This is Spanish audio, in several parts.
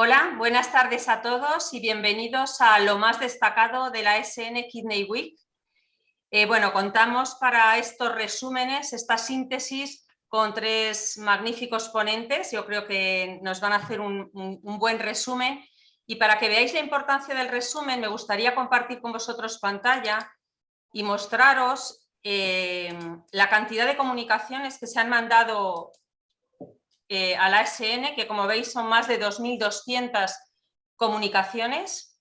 Hola, buenas tardes a todos y bienvenidos a lo más destacado de la ASN Kidney Week. Bueno, contamos para estos resúmenes, esta síntesis, con tres magníficos ponentes. Yo creo que nos van a hacer un buen resumen. Y para que veáis la importancia del resumen, me gustaría compartir con vosotros pantalla y mostraros la cantidad de comunicaciones que se han mandado a la ASN, que como veis son más de 2.200 comunicaciones.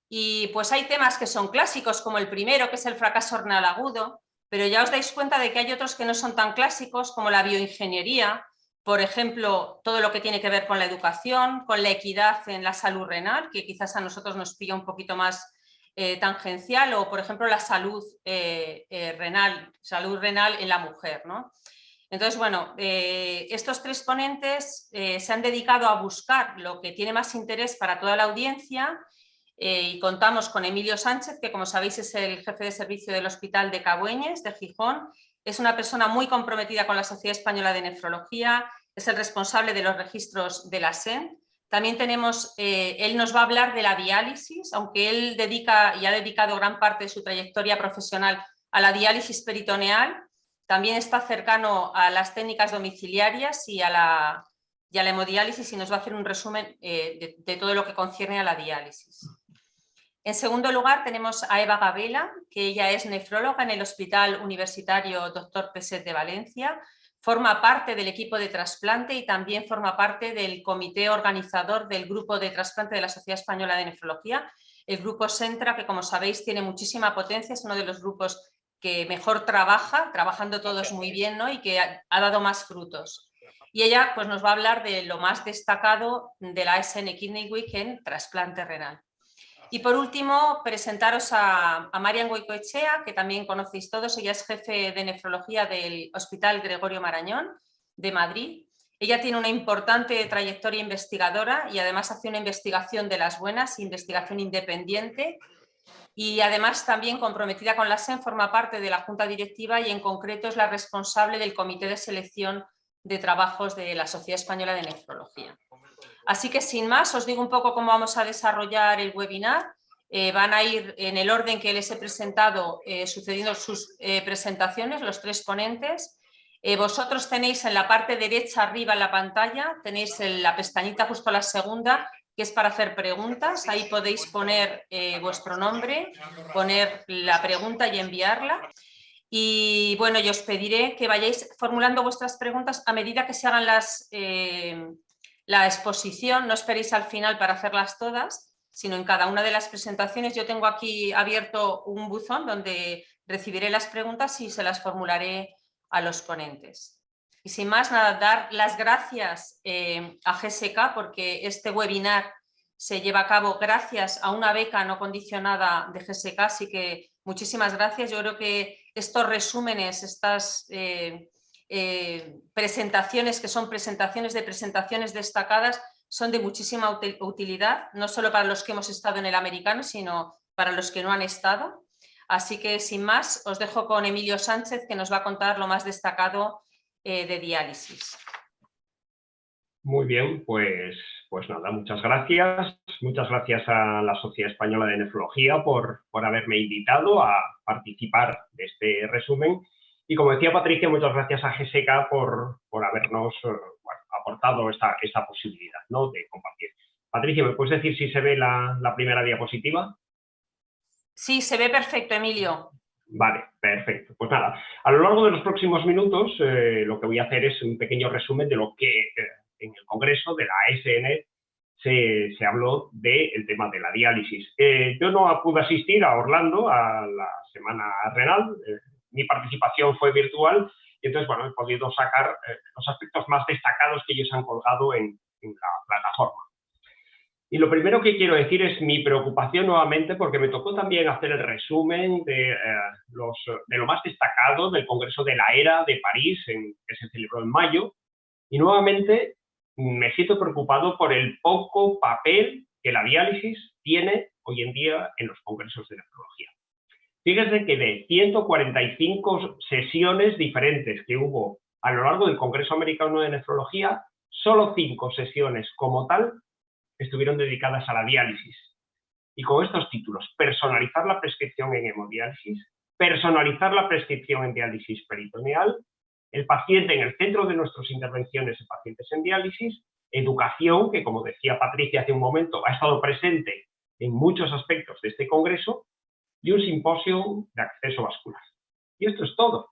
Y pues hay temas que son clásicos, como el primero, que es el fracaso renal agudo, pero ya os dais cuenta de que hay otros que no son tan clásicos, como la bioingeniería, por ejemplo, todo lo que tiene que ver con la educación, con la equidad en la salud renal, que quizás a nosotros nos pilla un poquito más tangencial, o por ejemplo la salud renal en la mujer, ¿no? Entonces, bueno, estos tres ponentes se han dedicado a buscar lo que tiene más interés para toda la audiencia y contamos con Emilio Sánchez, que como sabéis es el jefe de servicio del Hospital de Cabueñes, de Gijón. Es una persona muy comprometida con la Sociedad Española de Nefrología, es el responsable de los registros de la SEN. También tenemos, él nos va a hablar de la diálisis, aunque él dedica y ha dedicado gran parte de su trayectoria profesional a la diálisis peritoneal. También está cercano a las técnicas domiciliarias y a la hemodiálisis y nos va a hacer un resumen de todo lo que concierne a la diálisis. En segundo lugar tenemos a Eva Gabela, que ella es nefróloga en el Hospital Universitario Dr. Peset de Valencia, forma parte del equipo de trasplante y también forma parte del comité organizador del grupo de trasplante de la Sociedad Española de Nefrología, el grupo Sentra, que como sabéis tiene muchísima potencia, es uno de los grupos que mejor trabajando todos muy bien, ¿no? Y que ha dado más frutos. Y ella pues, nos va a hablar de lo más destacado de la ASN Kidney Week en trasplante renal. Y por último, presentaros a Marian Goicoechea, que también conocéis todos. Ella es jefe de nefrología del Hospital Gregorio Marañón de Madrid. Ella tiene una importante trayectoria investigadora y además hace una investigación de las buenas, investigación independiente. Y además también comprometida con la SEN, forma parte de la Junta Directiva y en concreto es la responsable del Comité de Selección de Trabajos de la Sociedad Española de Nefrología. Así que sin más, os digo un poco cómo vamos a desarrollar el webinar. Van a ir en el orden que les he presentado, sucediendo sus presentaciones, los tres ponentes. Vosotros tenéis en la parte derecha arriba en la pantalla, tenéis la pestañita justo a la segunda, que es para hacer preguntas. Ahí podéis poner vuestro nombre, poner la pregunta y enviarla. Y bueno, yo os pediré que vayáis formulando vuestras preguntas a medida que se hagan la exposición. No esperéis al final para hacerlas todas, sino en cada una de las presentaciones. Yo tengo aquí abierto un buzón donde recibiré las preguntas y se las formularé a los ponentes. Y sin más, nada, dar las gracias a GSK porque este webinar se lleva a cabo gracias a una beca no condicionada de GSK, así que muchísimas gracias. Yo creo que estos resúmenes, estas presentaciones que son presentaciones de presentaciones destacadas son de muchísima utilidad, no solo para los que hemos estado en el americano, sino para los que no han estado. Así que sin más, os dejo con Emilio Sánchez, que nos va a contar lo más destacado de diálisis. Muy bien, pues nada, muchas gracias. Muchas gracias a la Sociedad Española de Nefrología por haberme invitado a participar de este resumen. Y como decía Patricia, muchas gracias a GSK por habernos aportado esta posibilidad, ¿no?, de compartir. Patricia, ¿me puedes decir si se ve la primera diapositiva? Sí, se ve perfecto, Emilio. Vale, perfecto. Pues nada, a lo largo de los próximos minutos lo que voy a hacer es un pequeño resumen de lo que en el Congreso de la ASN se habló del tema de la diálisis. Yo no pude asistir a Orlando a la Semana Renal, mi participación fue virtual y entonces, bueno, he podido sacar los aspectos más destacados que ellos han colgado en la plataforma. Y lo primero que quiero decir es mi preocupación nuevamente, porque me tocó también hacer el resumen de lo más destacado del Congreso de la ERA de París, que se celebró en mayo, y nuevamente me siento preocupado por el poco papel que la diálisis tiene hoy en día en los congresos de nefrología. Fíjense que de 145 sesiones diferentes que hubo a lo largo del Congreso Americano de Nefrología, solo 5 sesiones como tal estuvieron dedicadas a la diálisis. Y con estos títulos, personalizar la prescripción en hemodiálisis, personalizar la prescripción en diálisis peritoneal, el paciente en el centro de nuestras intervenciones en pacientes en diálisis, educación, que como decía Patricia hace un momento, ha estado presente en muchos aspectos de este congreso, y un simposio de acceso vascular. Y esto es todo.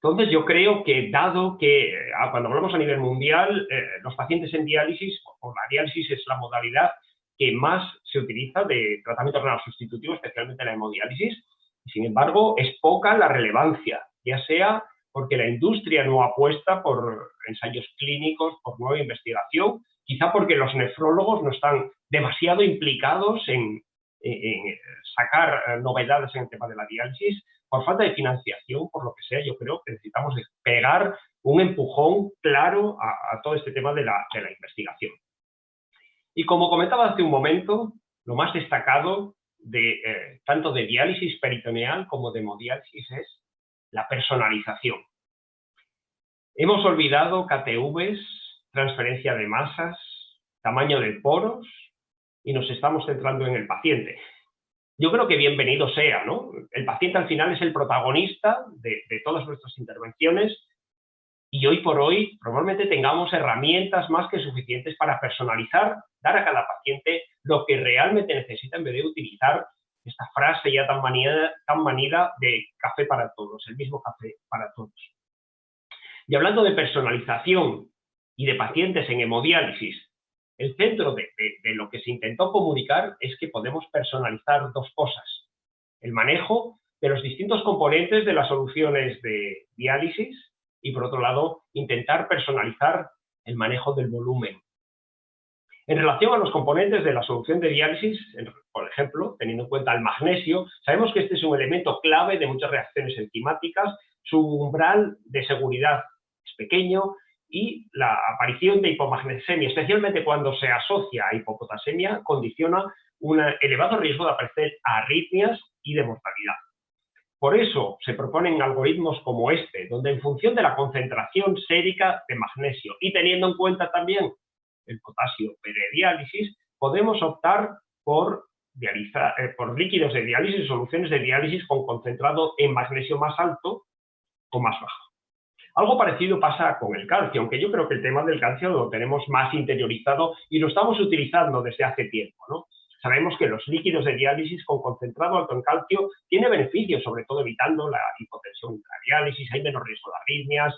Entonces yo creo que, dado que cuando hablamos a nivel mundial, los pacientes en diálisis, o la diálisis es la modalidad que más se utiliza de tratamiento renal sustitutivo, especialmente la hemodiálisis, y sin embargo es poca la relevancia, ya sea porque la industria no apuesta por ensayos clínicos, por nueva investigación, quizá porque los nefrólogos no están demasiado implicados en sacar novedades en el tema de la diálisis, por falta de financiación, por lo que sea. Yo creo que necesitamos pegar un empujón claro a todo este tema de la investigación. Y como comentaba hace un momento, lo más destacado tanto de diálisis peritoneal como de hemodiálisis es la personalización. Hemos olvidado KTVs, transferencia de masas, tamaño de poros, y nos estamos centrando en el paciente. Yo creo que bienvenido sea, ¿no? El paciente al final es el protagonista de todas nuestras intervenciones, y hoy por hoy probablemente tengamos herramientas más que suficientes para personalizar, dar a cada paciente lo que realmente necesita, en vez de utilizar esta frase ya tan manida de café para todos, el mismo café para todos. Y hablando de personalización y de pacientes en hemodiálisis, el centro de lo que se intentó comunicar es que podemos personalizar dos cosas: el manejo de los distintos componentes de las soluciones de diálisis y, por otro lado, intentar personalizar el manejo del volumen. En relación a los componentes de la solución de diálisis, por ejemplo, teniendo en cuenta el magnesio, sabemos que este es un elemento clave de muchas reacciones enzimáticas. Su umbral de seguridad es pequeño, y la aparición de hipomagnesemia, especialmente cuando se asocia a hipopotasemia, condiciona un elevado riesgo de aparecer arritmias y de mortalidad. Por eso se proponen algoritmos como este, donde en función de la concentración sérica de magnesio y teniendo en cuenta también el potasio prediálisis, podemos optar por líquidos de diálisis, soluciones de diálisis con concentrado en magnesio más alto o más bajo. Algo parecido pasa con el calcio, aunque yo creo que el tema del calcio lo tenemos más interiorizado y lo estamos utilizando desde hace tiempo, ¿no? Sabemos que los líquidos de diálisis con concentrado alto en calcio tienen beneficios, sobre todo evitando la hipotensión intradiálisis, hay menos riesgo de arritmias,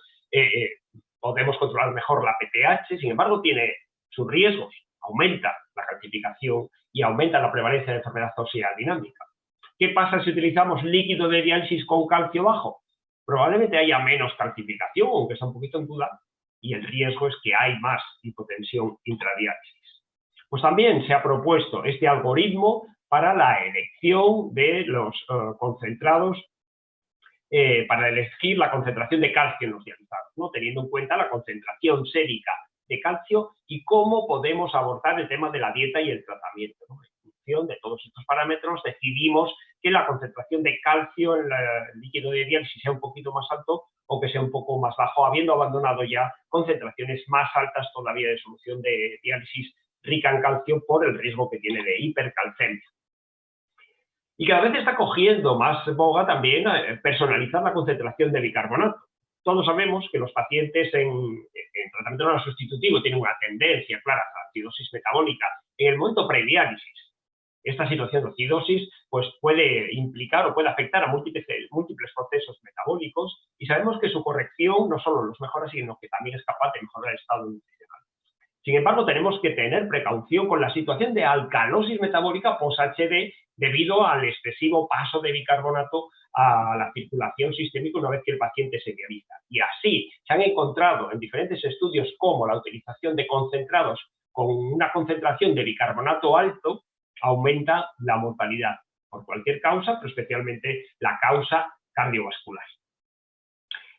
podemos controlar mejor la PTH, sin embargo tiene sus riesgos, aumenta la calcificación y aumenta la prevalencia de enfermedad ósea dinámica. ¿Qué pasa si utilizamos líquido de diálisis con calcio bajo? Probablemente haya menos calcificación, aunque está un poquito en duda, y el riesgo es que hay más hipotensión intradiálisis. Pues también se ha propuesto este algoritmo para la elección de los concentrados, para elegir la concentración de calcio en los dializados, ¿no? Teniendo en cuenta la concentración sérica de calcio y cómo podemos abordar el tema de la dieta y el tratamiento, ¿no? En función de todos estos parámetros decidimos que la concentración de calcio en el líquido de diálisis sea un poquito más alto o que sea un poco más bajo, habiendo abandonado ya concentraciones más altas todavía de solución de diálisis rica en calcio por el riesgo que tiene de hipercalcemia. Y cada vez está cogiendo más boga también personalizar la concentración de bicarbonato. Todos sabemos que los pacientes en tratamiento renal sustitutivo tienen una tendencia clara a la acidosis metabólica en el momento prediálisis. Esta situación de acidosis pues, puede implicar o puede afectar a múltiples procesos metabólicos, y sabemos que su corrección no solo los mejora, sino que también es capaz de mejorar el estado nutricional. Sin embargo, tenemos que tener precaución con la situación de alcalosis metabólica post-HD debido al excesivo paso de bicarbonato a la circulación sistémica una vez que el paciente se dializa. Y así se han encontrado en diferentes estudios cómo la utilización de concentrados con una concentración de bicarbonato alto aumenta la mortalidad por cualquier causa, pero especialmente la causa cardiovascular.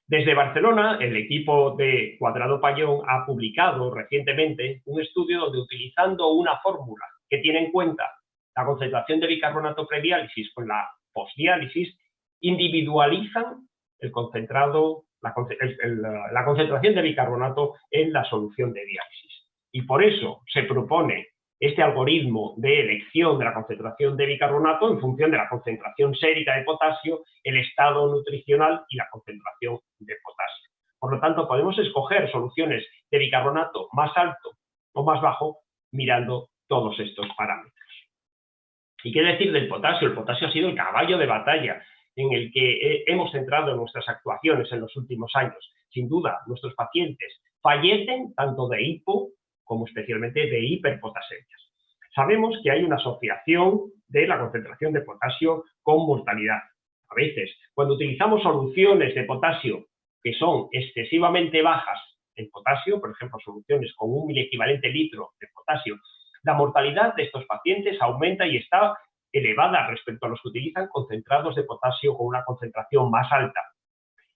Desde Barcelona, el equipo de Cuadrado Payón ha publicado recientemente un estudio donde, utilizando una fórmula que tiene en cuenta la concentración de bicarbonato prediálisis con la postdiálisis, individualizan el concentrado, la concentración de bicarbonato en la solución de diálisis. Y por eso se propone este algoritmo de elección de la concentración de bicarbonato en función de la concentración sérica de potasio, el estado nutricional y la concentración de potasio. Por lo tanto, podemos escoger soluciones de bicarbonato más alto o más bajo mirando todos estos parámetros. ¿Y qué decir del potasio? El potasio ha sido el caballo de batalla en el que hemos centrado nuestras actuaciones en los últimos años. Sin duda, nuestros pacientes fallecen tanto de hipo como especialmente de hiperpotasemias. Sabemos que hay una asociación de la concentración de potasio con mortalidad. A veces, cuando utilizamos soluciones de potasio que son excesivamente bajas en potasio, por ejemplo, soluciones con un miliequivalente litro de potasio, la mortalidad de estos pacientes aumenta y está elevada respecto a los que utilizan concentrados de potasio con una concentración más alta.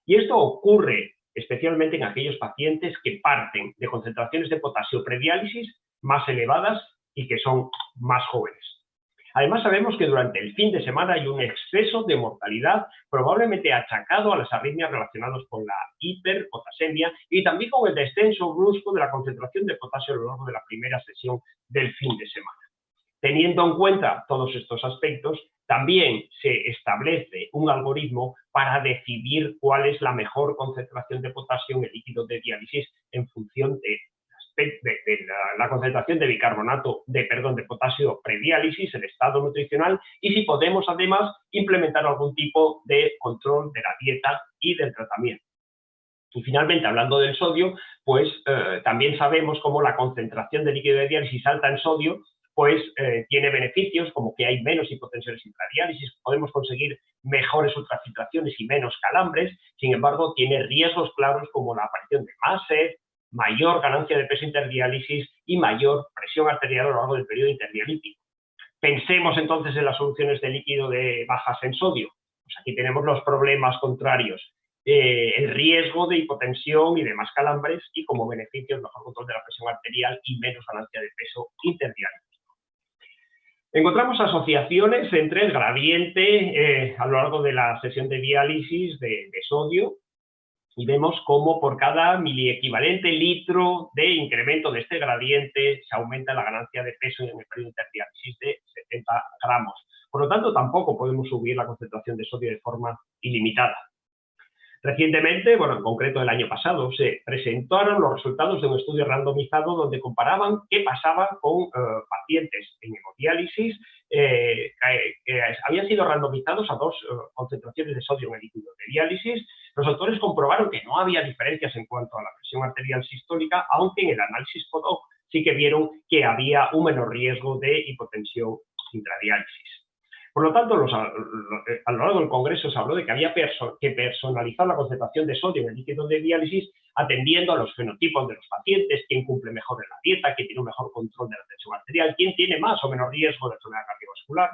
Y esto ocurre especialmente en aquellos pacientes que parten de concentraciones de potasio prediálisis más elevadas y que son más jóvenes. Además, sabemos que durante el fin de semana hay un exceso de mortalidad probablemente achacado a las arritmias relacionadas con la hiperpotasemia y también con el descenso brusco de la concentración de potasio a lo largo de la primera sesión del fin de semana. Teniendo en cuenta todos estos aspectos, también se establece un algoritmo para decidir cuál es la mejor concentración de potasio en el líquido de diálisis en función de la concentración de bicarbonato, de potasio prediálisis, el estado nutricional, y si podemos además implementar algún tipo de control de la dieta y del tratamiento. Y finalmente, hablando del sodio, pues también sabemos cómo la concentración de líquido de diálisis alta en sodio pues tiene beneficios como que hay menos hipotensiones intradiálisis, podemos conseguir mejores ultrafiltraciones y menos calambres. Sin embargo, tiene riesgos claros como la aparición de más sed, mayor ganancia de peso interdiálisis y mayor presión arterial a lo largo del periodo interdialítico. Pensemos entonces en las soluciones de líquido de bajas en sodio. Pues aquí tenemos los problemas contrarios. El riesgo de hipotensión y de más calambres y como beneficios mejor control de la presión arterial y menos ganancia de peso interdialítico. Encontramos asociaciones entre el gradiente a lo largo de la sesión de diálisis de sodio y vemos cómo por cada miliequivalente litro de incremento de este gradiente se aumenta la ganancia de peso en el periodo interdiálisis de 70 gramos. Por lo tanto, tampoco podemos subir la concentración de sodio de forma ilimitada. Recientemente, bueno, en concreto el año pasado, se presentaron los resultados de un estudio randomizado donde comparaban qué pasaba con pacientes en hemodiálisis que habían sido randomizados a dos concentraciones de sodio en el líquido de diálisis. Los autores comprobaron que no había diferencias en cuanto a la presión arterial sistólica, aunque en el análisis PODOC sí que vieron que había un menor riesgo de hipotensión intradiálisis. Por lo tanto, a lo largo del congreso se habló de que había que personalizar la concentración de sodio en el líquido de diálisis atendiendo a los fenotipos de los pacientes, quién cumple mejor en la dieta, quién tiene un mejor control de la tensión arterial, quién tiene más o menos riesgo de enfermedad cardiovascular.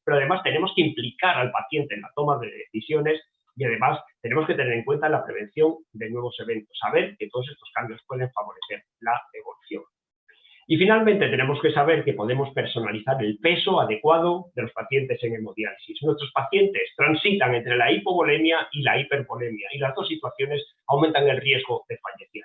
Pero además tenemos que implicar al paciente en la toma de decisiones y además tenemos que tener en cuenta la prevención de nuevos eventos, saber que todos estos cambios pueden favorecer la evolución. Y finalmente tenemos que saber que podemos personalizar el peso adecuado de los pacientes en hemodiálisis. Nuestros pacientes transitan entre la hipovolemia y la hipervolemia y las dos situaciones aumentan el riesgo de fallecer.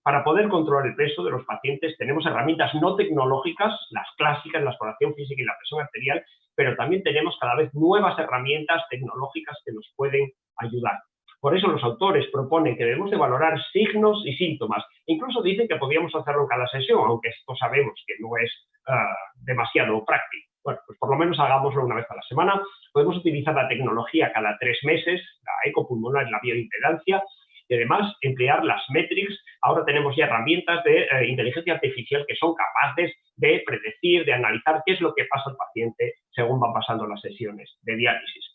Para poder controlar el peso de los pacientes tenemos herramientas no tecnológicas, las clásicas, la exploración física y la presión arterial, pero también tenemos cada vez nuevas herramientas tecnológicas que nos pueden ayudar. Por eso los autores proponen que debemos de valorar signos y síntomas. Incluso dicen que podríamos hacerlo en cada sesión, aunque esto sabemos que no es demasiado práctico. Bueno, pues por lo menos hagámoslo una vez a la semana. Podemos utilizar la tecnología cada 3 meses, la ecopulmonar y la bioimpedancia, y además emplear las metrics. Ahora tenemos ya herramientas de inteligencia artificial que son capaces de predecir, de analizar qué es lo que pasa al paciente según van pasando las sesiones de diálisis.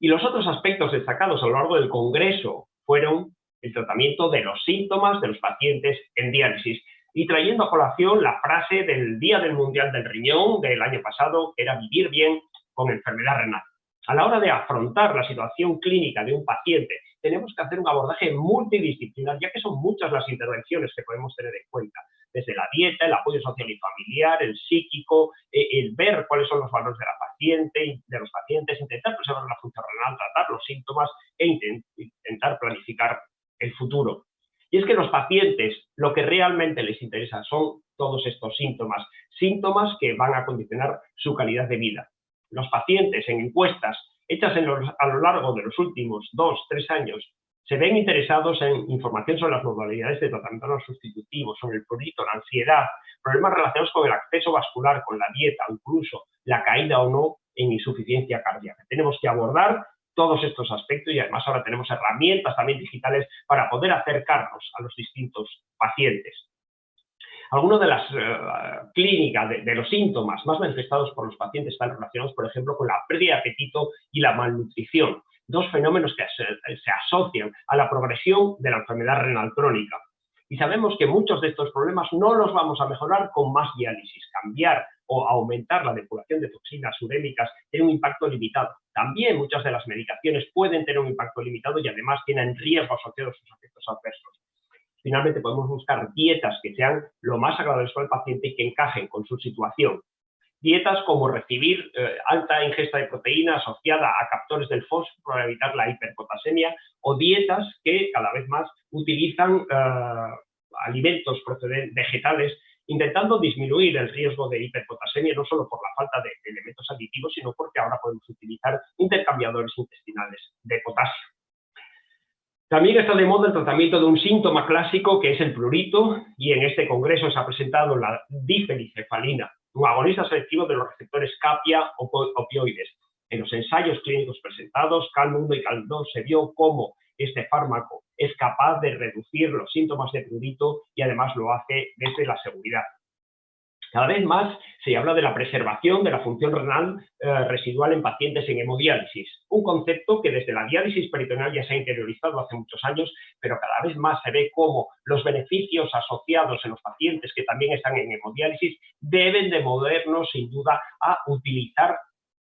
Y los otros aspectos destacados a lo largo del congreso fueron el tratamiento de los síntomas de los pacientes en diálisis y trayendo a colación la frase del Día del Mundial del Riñón del año pasado, que era vivir bien con enfermedad renal. A la hora de afrontar la situación clínica de un paciente, tenemos que hacer un abordaje multidisciplinar, ya que son muchas las intervenciones que podemos tener en cuenta, desde la dieta, el apoyo social y familiar, el psíquico, el ver cuáles son los valores de los pacientes, intentar preservar la función renal, tratar los síntomas e intentar planificar el futuro. Y es que los pacientes lo que realmente les interesa son todos estos síntomas, síntomas que van a condicionar su calidad de vida. Los pacientes en encuestas hechas a lo largo de los últimos 2-3 años se ven interesados en información sobre las modalidades de tratamiento no sustitutivo, sobre el prurito, la ansiedad, problemas relacionados con el acceso vascular, con la dieta, incluso la caída o no en insuficiencia cardíaca. Tenemos que abordar todos estos aspectos y además ahora tenemos herramientas también digitales para poder acercarnos a los distintos pacientes. Algunas de las clínicas de los síntomas más manifestados por los pacientes están relacionados, por ejemplo, con la pérdida de apetito y la malnutrición, dos fenómenos que se asocian a la progresión de la enfermedad renal crónica. Y sabemos que muchos de estos problemas no los vamos a mejorar con más diálisis. Cambiar o aumentar la depuración de toxinas urémicas tiene un impacto limitado. También muchas de las medicaciones pueden tener un impacto limitado y además tienen riesgos asociados a sus efectos adversos. Finalmente podemos buscar dietas que sean lo más agradables para el paciente y que encajen con su situación. Dietas como recibir alta ingesta de proteína asociada a captores del fósforo para evitar la hiperpotasemia, o dietas que cada vez más utilizan alimentos vegetales, intentando disminuir el riesgo de hiperpotasemia, no solo por la falta de elementos aditivos, sino porque ahora podemos utilizar intercambiadores intestinales de potasio. También está de moda el tratamiento de un síntoma clásico que es el prurito, y en este congreso se ha presentado la difenicefalina, un agonista selectivo de los receptores CAPIA opioides. En los ensayos clínicos presentados, CALM-1 y CALM-2, se vio cómo este fármaco es capaz de reducir los síntomas de prurito y además lo hace desde la seguridad. Cada vez más se habla de la preservación de la función renal residual en pacientes en hemodiálisis, un concepto que desde la diálisis peritoneal ya se ha interiorizado hace muchos años, pero cada vez más se ve cómo los beneficios asociados en los pacientes que también están en hemodiálisis deben de movernos sin duda a utilizar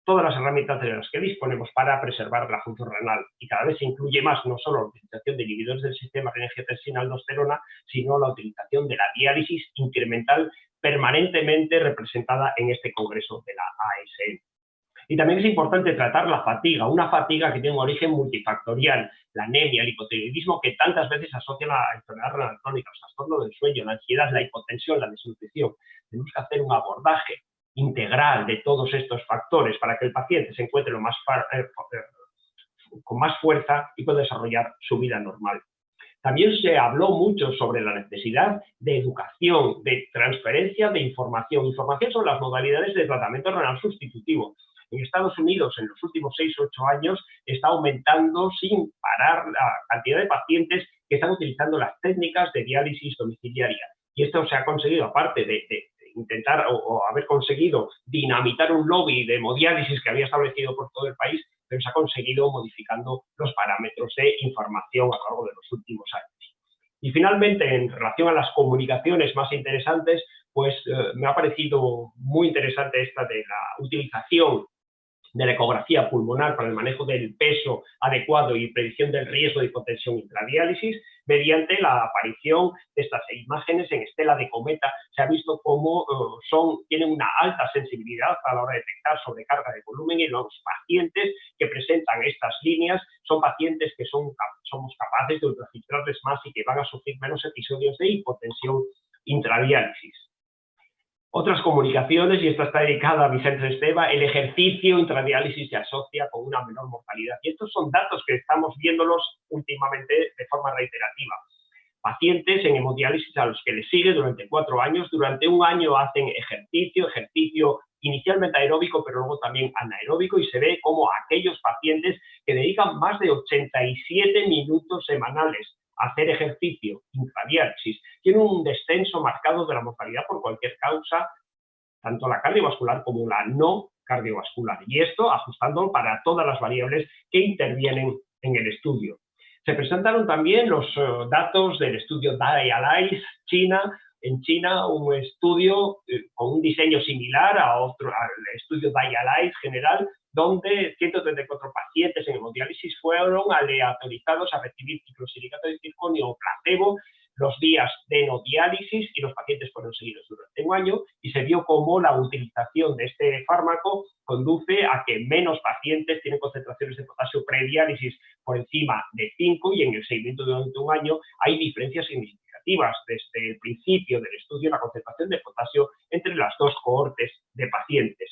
todas las herramientas de las que disponemos para preservar la función renal. Y cada vez se incluye más no solo la utilización de inhibidores del sistema renin-angiotensina-aldosterona, sino la utilización de la diálisis incremental permanentemente representada en este congreso de la ASN. Y también es importante tratar la fatiga, una fatiga que tiene un origen multifactorial, la anemia, el hipotiroidismo, que tantas veces asocian a la enfermedad renal crónica, los trastornos del sueño, la ansiedad, la hipotensión, la desnutrición. Tenemos que hacer un abordaje integral de todos estos factores para que el paciente se encuentre con más fuerza y pueda desarrollar su vida normal. También se habló mucho sobre la necesidad de educación, de transferencia de información sobre las modalidades de tratamiento renal sustitutivo. En Estados Unidos, en los últimos 6 u 8 años, está aumentando sin parar la cantidad de pacientes que están utilizando las técnicas de diálisis domiciliaria. Y esto se ha conseguido, aparte de intentar o haber conseguido dinamitar un lobby de hemodiálisis que había establecido por todo el país, pero se ha conseguido modificando los parámetros de información a lo largo de los últimos años. Y finalmente, en relación a las comunicaciones más interesantes, pues me ha parecido muy interesante esta de la utilización de la ecografía pulmonar para el manejo del peso adecuado y predicción del riesgo de hipotensión intradiálisis, mediante la aparición de estas imágenes en estela de cometa. Se ha visto cómo tienen una alta sensibilidad a la hora de detectar sobrecarga de volumen, y los pacientes que presentan estas líneas son pacientes que somos capaces de ultrafiltrarles más y que van a sufrir menos episodios de hipotensión intradiálisis. Otras comunicaciones, y esta está dedicada a Vicente Esteva, el ejercicio intradiálisis se asocia con una menor mortalidad. Y estos son datos que estamos viéndolos últimamente de forma reiterativa. Pacientes en hemodiálisis a los que les sigue durante 4 años, durante un año hacen ejercicio inicialmente aeróbico, pero luego también anaeróbico, y se ve como aquellos pacientes que dedican más de 87 minutos semanales hacer ejercicio intradiálisis, tiene un descenso marcado de la mortalidad por cualquier causa, tanto la cardiovascular como la no cardiovascular, y esto ajustando para todas las variables que intervienen en el estudio. Se presentaron también los datos del estudio DIALIZE China. En China, un estudio con un diseño similar al estudio DIALIZE general, donde 134 pacientes en hemodiálisis fueron aleatorizados a recibir ciclosilicato de circonio o placebo. los días de no diálisis y los pacientes fueron seguidos durante un año y se vio cómo la utilización de este fármaco conduce a que menos pacientes tienen concentraciones de potasio prediálisis por encima de 5 y en el seguimiento durante un año hay diferencias significativas desde el principio del estudio en la concentración de potasio entre las dos cohortes de pacientes.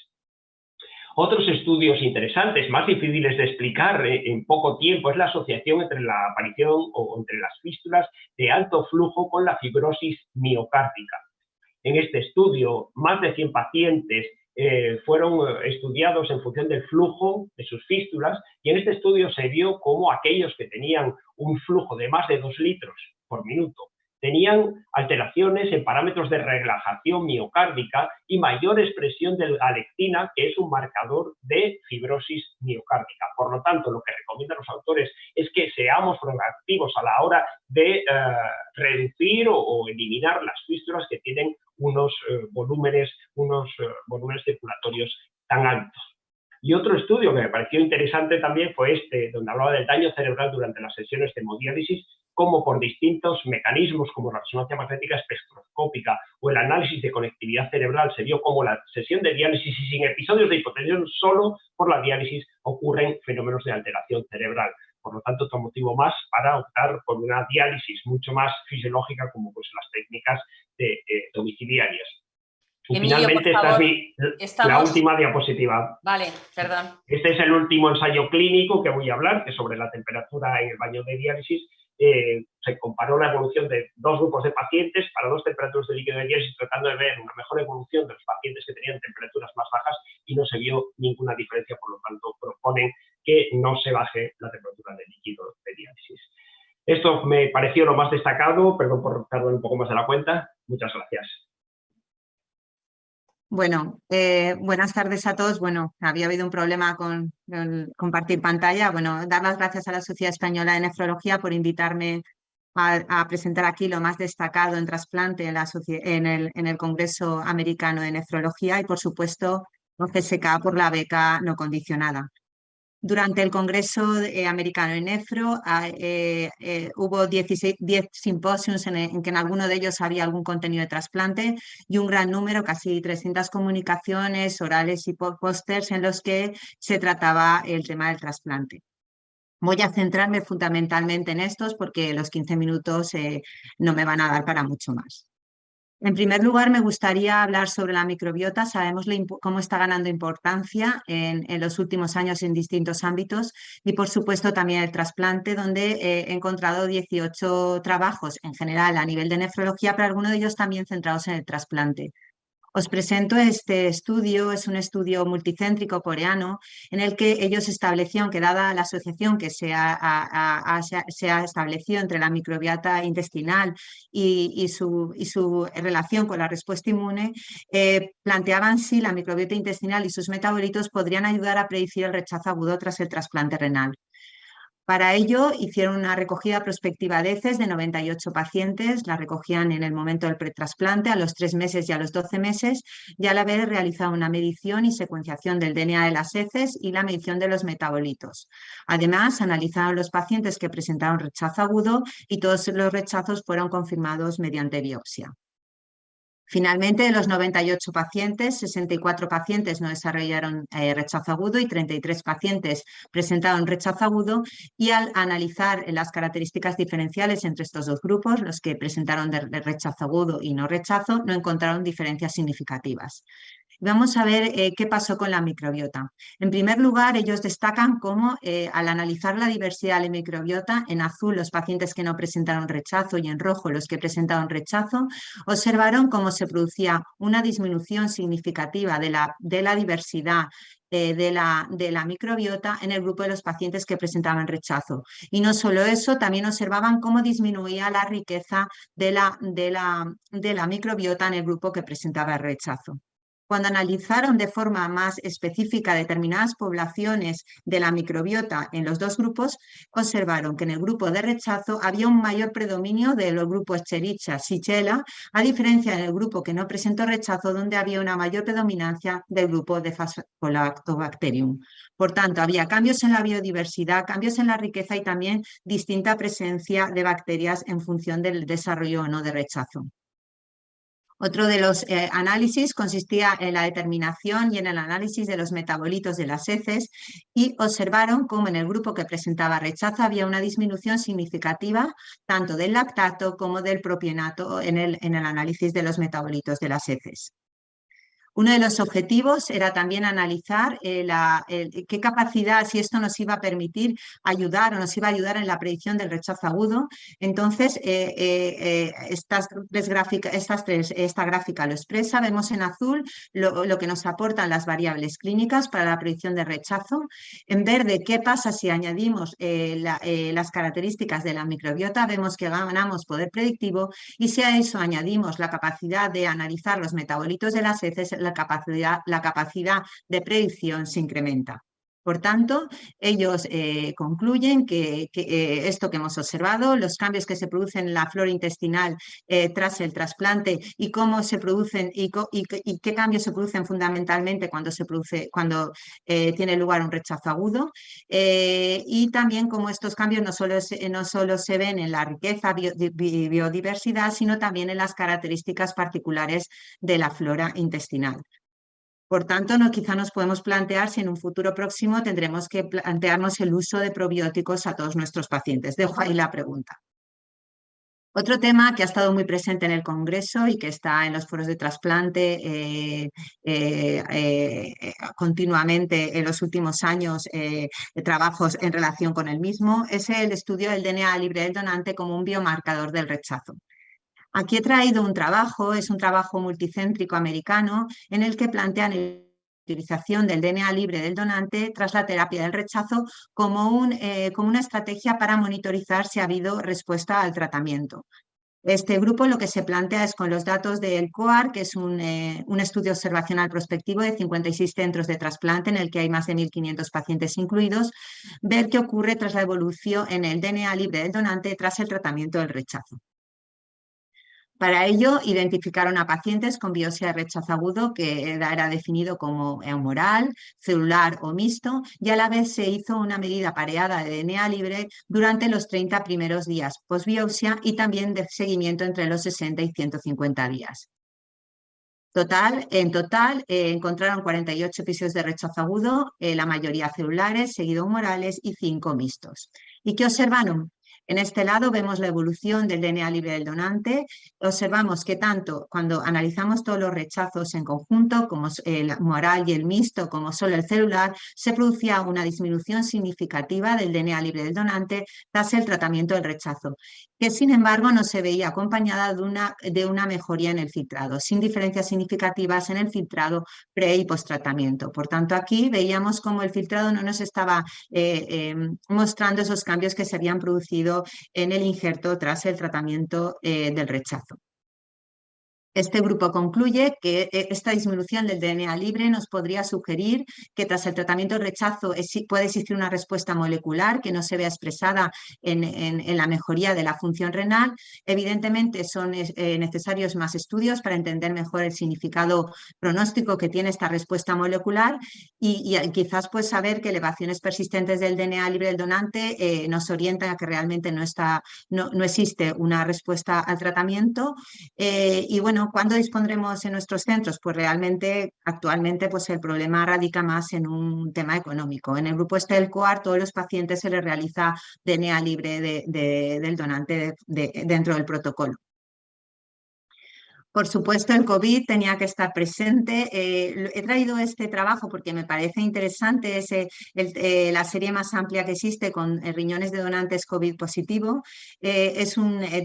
Otros estudios interesantes, más difíciles de explicar en poco tiempo, es la asociación entre la aparición o entre las fístulas de alto flujo con la fibrosis miocárdica. En este estudio, más de 100 pacientes fueron estudiados en función del flujo de sus fístulas y en este estudio se vio cómo aquellos que tenían un flujo de más de 2 litros por minuto tenían alteraciones en parámetros de relajación miocárdica y mayor expresión de alectina, que es un marcador de fibrosis miocárdica. Por lo tanto, lo que recomiendan los autores es que seamos proactivos a la hora de reducir o eliminar las fístulas que tienen unos volúmenes circulatorios tan altos. Y otro estudio que me pareció interesante también fue este, donde hablaba del daño cerebral durante las sesiones de hemodiálisis, como por distintos mecanismos como la resonancia magnética espectroscópica o el análisis de conectividad cerebral, se vio como la sesión de diálisis y sin episodios de hipotensión solo por la diálisis ocurren fenómenos de alteración cerebral. Por lo tanto, otro motivo más para optar por una diálisis mucho más fisiológica como pues las técnicas domiciliarias. Y Emilio, finalmente, por favor, esta es la última diapositiva. Vale, perdón. Este es el último ensayo clínico que voy a hablar, que es sobre la temperatura en el baño de diálisis. Se comparó la evolución de 2 grupos de pacientes para 2 temperaturas de líquido de diálisis, tratando de ver una mejor evolución de los pacientes que tenían temperaturas más bajas y no se vio ninguna diferencia, por lo tanto proponen que no se baje la temperatura del líquido de diálisis. Esto me pareció lo más destacado, perdón por tardar un poco más de la cuenta. Muchas gracias. Bueno, buenas tardes a todos. Bueno, había habido un problema con compartir pantalla. Bueno, dar las gracias a la Sociedad Española de Nefrología por invitarme a presentar aquí lo más destacado en trasplante en el Congreso Americano de Nefrología y, por supuesto, a CSK por la beca no condicionada. Durante el Congreso Americano de Nefro hubo 10 simposios en que en alguno de ellos había algún contenido de trasplante y un gran número, casi 300 comunicaciones orales y pósters en los que se trataba el tema del trasplante. Voy a centrarme fundamentalmente en estos porque los 15 minutos no me van a dar para mucho más. En primer lugar, me gustaría hablar sobre la microbiota. Sabemos cómo está ganando importancia en los últimos años en distintos ámbitos y, por supuesto, también el trasplante, donde he encontrado 18 trabajos en general a nivel de nefrología, pero algunos de ellos también centrados en el trasplante. Os presento este estudio, es un estudio multicéntrico coreano en el que ellos establecieron que dada la asociación que se ha establecido entre la microbiota intestinal y su relación con la respuesta inmune, planteaban si la microbiota intestinal y sus metabolitos podrían ayudar a predecir el rechazo agudo tras el trasplante renal. Para ello, hicieron una recogida prospectiva de heces de 98 pacientes, la recogían en el momento del pretrasplante, a los 3 meses y a los 12 meses, y al haber realizado una medición y secuenciación del DNA de las heces y la medición de los metabolitos. Además, analizaron los pacientes que presentaron rechazo agudo y todos los rechazos fueron confirmados mediante biopsia. Finalmente, de los 98 pacientes, 64 pacientes no desarrollaron rechazo agudo y 33 pacientes presentaron rechazo agudo, y al analizar las características diferenciales entre estos dos grupos, los que presentaron de rechazo agudo y no rechazo, no encontraron diferencias significativas. Vamos a ver qué pasó con la microbiota. En primer lugar, ellos destacan cómo al analizar la diversidad de la microbiota, en azul los pacientes que no presentaron rechazo y en rojo los que presentaron rechazo, observaron cómo se producía una disminución significativa de la diversidad de la microbiota en el grupo de los pacientes que presentaban rechazo. Y no solo eso, también observaban cómo disminuía la riqueza de la microbiota en el grupo que presentaba rechazo. Cuando analizaron de forma más específica determinadas poblaciones de la microbiota en los dos grupos, observaron que en el grupo de rechazo había un mayor predominio de los grupos Escherichia, Shigella, a diferencia del grupo que no presentó rechazo, donde había una mayor predominancia del grupo de Fasolactobacterium. Por tanto, había cambios en la biodiversidad, cambios en la riqueza y también distinta presencia de bacterias en función del desarrollo o no de rechazo. Otro de los análisis consistía en la determinación y en el análisis de los metabolitos de las heces y observaron cómo en el grupo que presentaba rechazo había una disminución significativa tanto del lactato como del propionato en el análisis de los metabolitos de las heces. Uno de los objetivos era también analizar qué capacidad, si esto nos iba a permitir ayudar o nos iba a ayudar en la predicción del rechazo agudo. Entonces, esta gráfica lo expresa. Vemos en azul lo que nos aportan las variables clínicas para la predicción de rechazo. En verde, qué pasa si añadimos las características de la microbiota. Vemos que ganamos poder predictivo y si a eso añadimos la capacidad de analizar los metabolitos de las heces, la capacidad de predicción se incrementa. Por tanto, ellos concluyen que esto que hemos observado, los cambios que se producen en la flora intestinal tras el trasplante y cómo se producen y qué cambios se producen fundamentalmente cuando tiene lugar un rechazo agudo, y también cómo estos cambios no solo se ven en la riqueza biodiversidad, sino también en las características particulares de la flora intestinal. Por tanto, quizá nos podemos plantear si en un futuro próximo tendremos que plantearnos el uso de probióticos a todos nuestros pacientes. Dejo ahí la pregunta. Otro tema que ha estado muy presente en el Congreso y que está en los foros de trasplante continuamente en los últimos años, trabajos en relación con el mismo, es el estudio del DNA libre del donante como un biomarcador del rechazo. Aquí he traído un trabajo, es un trabajo multicéntrico americano en el que plantean la utilización del DNA libre del donante tras la terapia del rechazo como una estrategia para monitorizar si ha habido respuesta al tratamiento. Este grupo lo que se plantea es con los datos del COAR, que es un estudio observacional prospectivo de 56 centros de trasplante en el que hay más de 1.500 pacientes incluidos, ver qué ocurre tras la evolución en el DNA libre del donante tras el tratamiento del rechazo. Para ello, identificaron a pacientes con biopsia de rechazo agudo, que era definido como humoral, celular o mixto, y a la vez se hizo una medida pareada de DNA libre durante los 30 primeros días postbiopsia y también de seguimiento entre los 60 y 150 días. En total, encontraron 48 episodios de rechazo agudo, la mayoría celulares, seguido humorales y 5 mixtos. ¿Y qué observaron? En este lado vemos la evolución del DNA libre del donante. Observamos que tanto cuando analizamos todos los rechazos en conjunto, como el humoral y el mixto, como solo el celular, se producía una disminución significativa del DNA libre del donante tras el tratamiento del rechazo, que sin embargo no se veía acompañada de una mejoría en el filtrado, sin diferencias significativas en el filtrado pre y post tratamiento. Por tanto, aquí veíamos cómo el filtrado no nos estaba mostrando esos cambios que se habían producido en el injerto tras el tratamiento del rechazo. Este grupo concluye que esta disminución del DNA libre nos podría sugerir que tras el tratamiento de rechazo puede existir una respuesta molecular que no se vea expresada en la mejoría de la función renal. Evidentemente son necesarios más estudios para entender mejor el significado pronóstico que tiene esta respuesta molecular y quizás pues saber que elevaciones persistentes del DNA libre del donante nos orientan a que realmente no existe una respuesta al tratamiento. Y bueno, ¿cuándo dispondremos en nuestros centros? Pues realmente actualmente pues el problema radica más en un tema económico. En el grupo del COAR, todos los pacientes se les realiza DNA libre del donante dentro del protocolo. Por supuesto, el COVID tenía que estar presente. He traído este trabajo porque me parece interesante. La serie más amplia que existe con riñones de donantes COVID positivo. Es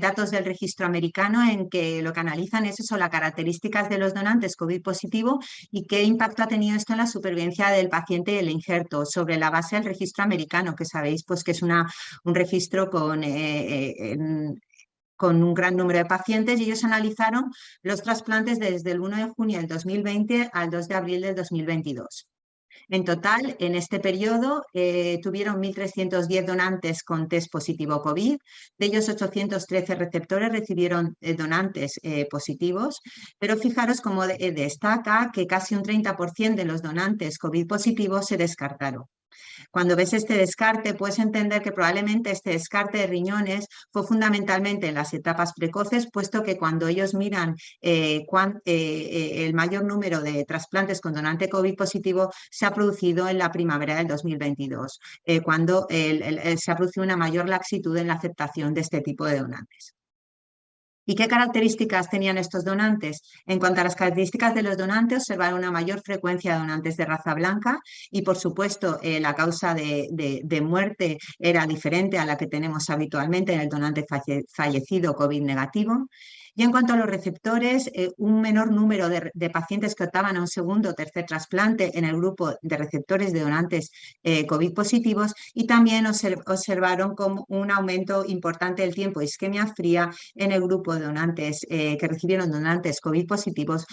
datos del registro americano en que lo que analizan es eso, las características de los donantes COVID positivo y qué impacto ha tenido esto en la supervivencia del paciente y el injerto sobre la base del registro americano, que sabéis pues, que es un registro con con un gran número de pacientes, y ellos analizaron los trasplantes desde el 1 de junio del 2020 al 2 de abril del 2022. En total, en este periodo tuvieron 1.310 donantes con test positivo COVID, de ellos 813 receptores recibieron donantes positivos, pero fijaros cómo destaca que casi un 30% de los donantes COVID positivos se descartaron. Cuando ves este descarte, puedes entender que probablemente este descarte de riñones fue fundamentalmente en las etapas precoces, puesto que cuando ellos miran el mayor número de trasplantes con donante COVID positivo se ha producido en la primavera del 2022, cuando se ha producido una mayor laxitud en la aceptación de este tipo de donantes. ¿Y qué características tenían estos donantes? En cuanto a las características de los donantes, observaron una mayor frecuencia de donantes de raza blanca y, por supuesto, la causa de muerte era diferente a la que tenemos habitualmente en el donante fallecido COVID negativo. Y en cuanto a los receptores, un menor número de pacientes que optaban a un segundo o tercer trasplante en el grupo de receptores de donantes COVID positivos, y también observaron como un aumento importante del tiempo de isquemia fría en el grupo de donantes que recibieron donantes COVID positivos,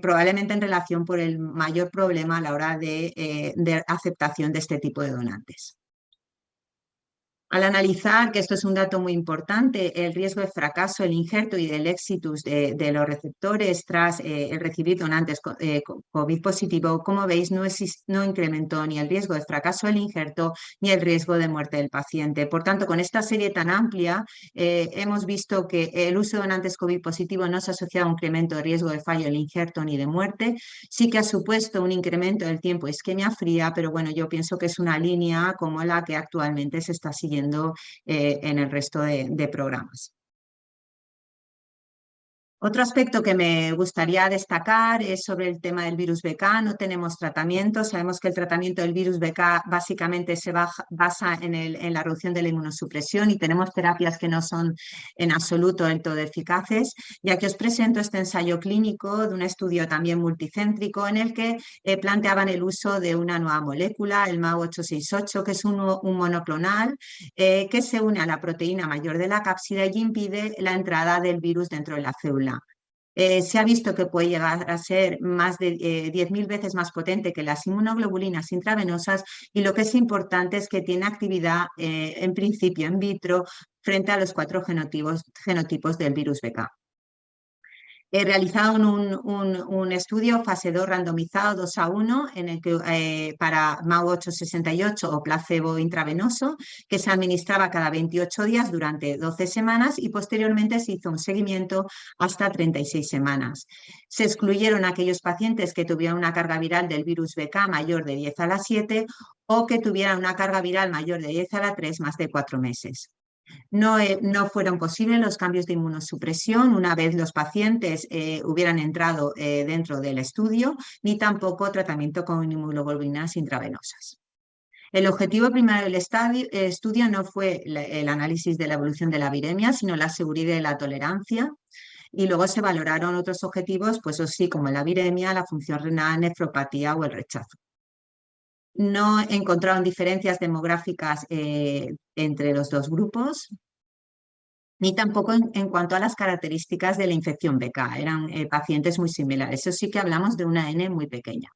probablemente en relación por el mayor problema a la hora de aceptación de este tipo de donantes. Al analizar, que esto es un dato muy importante, el riesgo de fracaso del injerto y del exitus de los receptores tras el recibir donantes COVID positivo, como veis, no incrementó ni el riesgo de fracaso del injerto ni el riesgo de muerte del paciente. Por tanto, con esta serie tan amplia, hemos visto que el uso de donantes COVID positivo no se ha asociado a un incremento de riesgo de fallo del injerto ni de muerte. Sí que ha supuesto un incremento del tiempo de isquemia fría, pero bueno, yo pienso que es una línea como la que actualmente se está siguiendo en el resto de programas. Otro aspecto que me gustaría destacar es sobre el tema del virus BK. No tenemos tratamiento. Sabemos que el tratamiento del virus BK básicamente se basa en la reducción de la inmunosupresión, y tenemos terapias que no son en absoluto del todo eficaces. Y aquí os presento este ensayo clínico de un estudio también multicéntrico en el que planteaban el uso de una nueva molécula, el MAU868, que es un monoclonal que se une a la proteína mayor de la cápsida y impide la entrada del virus dentro de la célula. Se ha visto que puede llegar a ser más de 10.000 veces más potente que las inmunoglobulinas intravenosas, y lo que es importante es que tiene actividad en principio in vitro frente a los 4 genotipos del virus BK. Realizaron un estudio fase 2 randomizado 2:1 en el que, para MAU868 o placebo intravenoso, que se administraba cada 28 días durante 12 semanas, y posteriormente se hizo un seguimiento hasta 36 semanas. Se excluyeron aquellos pacientes que tuvieran una carga viral del virus BK mayor de 10⁻⁷ o que tuvieran una carga viral mayor de 10⁻³ más de 4 meses. No fueron posibles los cambios de inmunosupresión una vez los pacientes hubieran entrado dentro del estudio, ni tampoco tratamiento con inmunoglobulinas intravenosas. El objetivo primario del estudio no fue el análisis de la evolución de la viremia, sino la seguridad y la tolerancia. Y luego se valoraron otros objetivos, pues sí, como la viremia, la función renal, nefropatía o el rechazo. No encontraron diferencias demográficas entre los dos grupos, ni tampoco en cuanto a las características de la infección BK. Eran pacientes muy similares. Eso sí que hablamos de una N muy pequeña.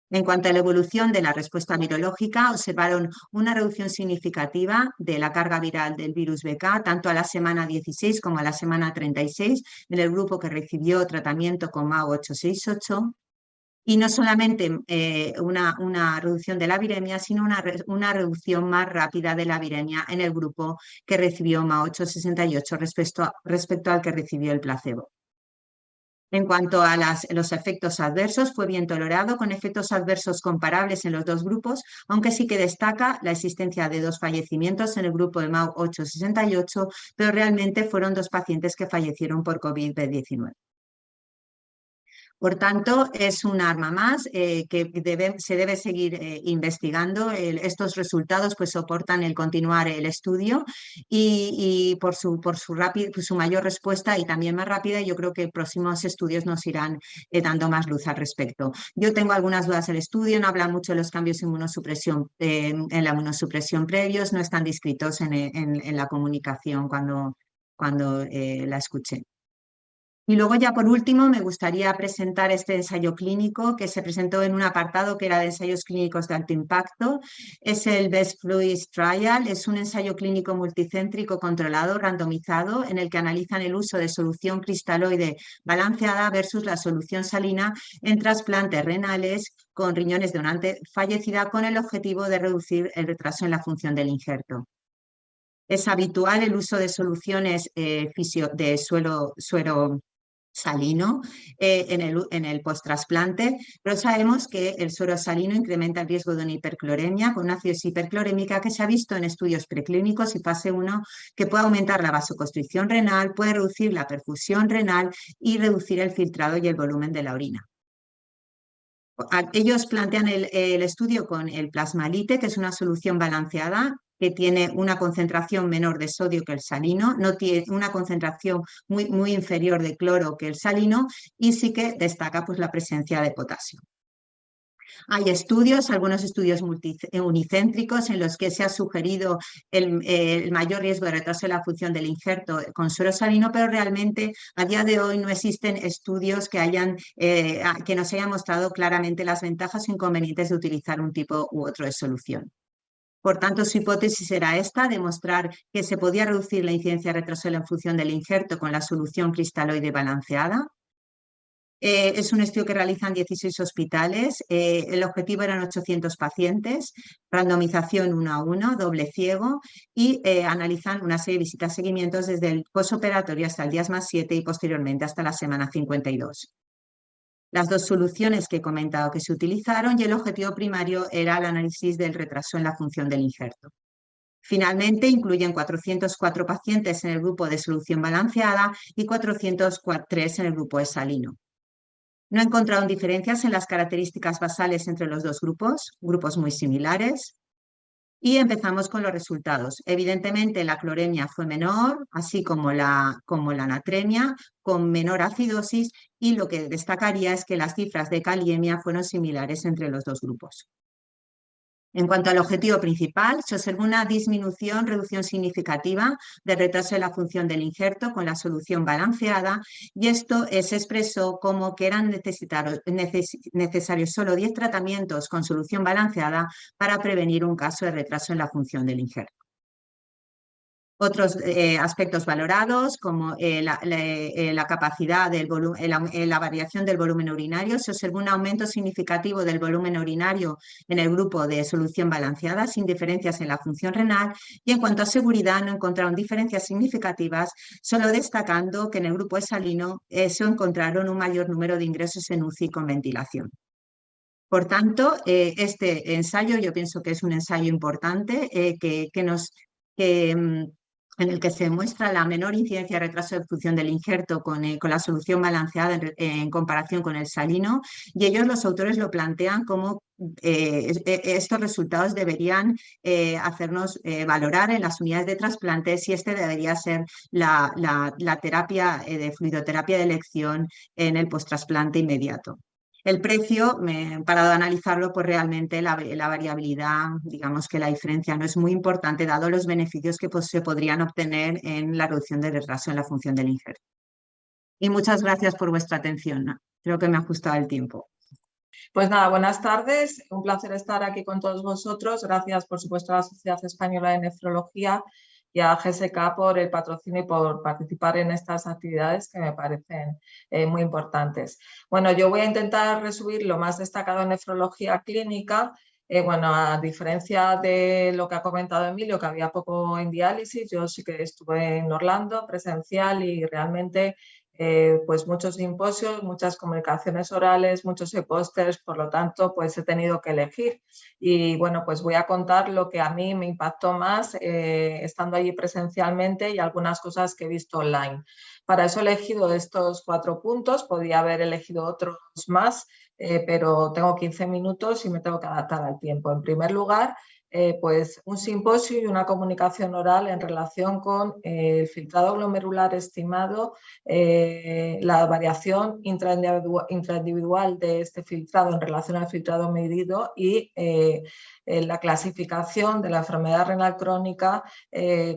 En cuanto a la evolución de la respuesta virológica, observaron una reducción significativa de la carga viral del virus BK, tanto a la semana 16 como a la semana 36, en el grupo que recibió tratamiento con MAU868. Y no solamente una reducción de la viremia, sino una reducción más rápida de la viremia en el grupo que recibió MAU868 respecto al que recibió el placebo. En cuanto a los efectos adversos, fue bien tolerado, con efectos adversos comparables en los dos grupos, aunque sí que destaca la existencia de 2 fallecimientos en el grupo de MAU868, pero realmente fueron 2 pacientes que fallecieron por COVID-19. Por tanto, es un arma más que se debe seguir investigando. Estos resultados pues soportan el continuar el estudio y por su mayor respuesta y también más rápida, yo creo que próximos estudios nos irán dando más luz al respecto. Yo tengo algunas dudas del estudio, no habla mucho de los cambios de inmunosupresión en la inmunosupresión previos, no están descritos en la comunicación cuando cuando la escuché. Y luego ya por último me gustaría presentar este ensayo clínico que se presentó en un apartado que era de ensayos clínicos de alto impacto. Es el Best Fluids Trial, es un ensayo clínico multicéntrico controlado, randomizado, en el que analizan el uso de solución cristaloide balanceada versus la solución salina en trasplantes renales con riñones de donante fallecida con el objetivo de reducir el retraso en la función del injerto. Es habitual el uso de soluciones de suero salino en el post-trasplante, pero sabemos que el suero salino incrementa el riesgo de una hipercloremia con una acidosis hiperclorémica que se ha visto en estudios preclínicos y fase 1 que puede aumentar la vasoconstricción renal, puede reducir la perfusión renal y reducir el filtrado y el volumen de la orina. Ellos plantean el estudio con el plasmalite, que es una solución balanceada que tiene una concentración menor de sodio que el salino, no tiene una concentración muy inferior de cloro que el salino y sí que destaca pues, la presencia de potasio. Hay estudios, algunos estudios unicéntricos en los que se ha sugerido el mayor riesgo de retraso de la función del injerto con suero salino, pero realmente a día de hoy no existen estudios que nos hayan mostrado claramente las ventajas o inconvenientes de utilizar un tipo u otro de solución. Por tanto, su hipótesis era esta, demostrar que se podía reducir la incidencia de retraso de la función del injerto con la solución cristaloide balanceada. Es un estudio que realizan 16 hospitales. El objetivo eran 800 pacientes, randomización 1 a 1, doble ciego, y analizan una serie de visitas seguimientos desde el posoperatorio hasta el día más 7 y posteriormente hasta la semana 52. Las dos soluciones que he comentado que se utilizaron y el objetivo primario era el análisis del retraso en la función del injerto. Finalmente, incluyen 404 pacientes en el grupo de solución balanceada y 403 en el grupo de salino. No encontraron diferencias en las características basales entre los dos grupos muy similares. Y empezamos con los resultados. Evidentemente la cloremia fue menor, así como la natremia, con menor acidosis, y lo que destacaría es que las cifras de kaliemia fueron similares entre los dos grupos. En cuanto al objetivo principal, se observó una reducción significativa del retraso de la función del injerto con la solución balanceada, y esto se expresó como que eran necesarios solo 10 tratamientos con solución balanceada para prevenir un caso de retraso en la función del injerto. Otros aspectos valorados, como la capacidad del la variación del volumen urinario, se observó un aumento significativo del volumen urinario en el grupo de solución balanceada, sin diferencias en la función renal, y en cuanto a seguridad no encontraron diferencias significativas, solo destacando que en el grupo de salino se encontraron un mayor número de ingresos en UCI con ventilación. Por tanto, este ensayo yo pienso que es un ensayo importante en el que se muestra la menor incidencia de retraso de función del injerto con la solución balanceada en comparación con el salino, y ellos, los autores, lo plantean como estos resultados deberían hacernos valorar en las unidades de trasplante si este debería ser la terapia de fluidoterapia de elección en el post-trasplante inmediato. El precio, me he parado a analizarlo, pues realmente la variabilidad, digamos que la diferencia no es muy importante, dado los beneficios que se podrían obtener en la reducción del retraso en la función del injerto. Y muchas gracias por vuestra atención. Creo que me ha ajustado el tiempo. Pues nada, buenas tardes. Un placer estar aquí con todos vosotros. Gracias, por supuesto, a la Sociedad Española de Nefrología y a GSK por el patrocinio y por participar en estas actividades que me parecen muy importantes. Bueno, yo voy a intentar resumir lo más destacado en nefrología clínica. Bueno, a diferencia de lo que ha comentado Emilio, que había poco en diálisis, yo sí que estuve en Orlando presencial y realmente pues muchos simposios, muchas comunicaciones orales, muchos e-pósters, por lo tanto pues he tenido que elegir. Y bueno, pues voy a contar lo que a mí me impactó más estando allí presencialmente y algunas cosas que he visto online. Para eso he elegido estos 4 puntos, podría haber elegido otros más, pero tengo 15 minutos y me tengo que adaptar al tiempo. En primer lugar, pues un simposio y una comunicación oral en relación con el filtrado glomerular estimado, la variación intraindividual de este filtrado en relación al filtrado medido y la clasificación de la enfermedad renal crónica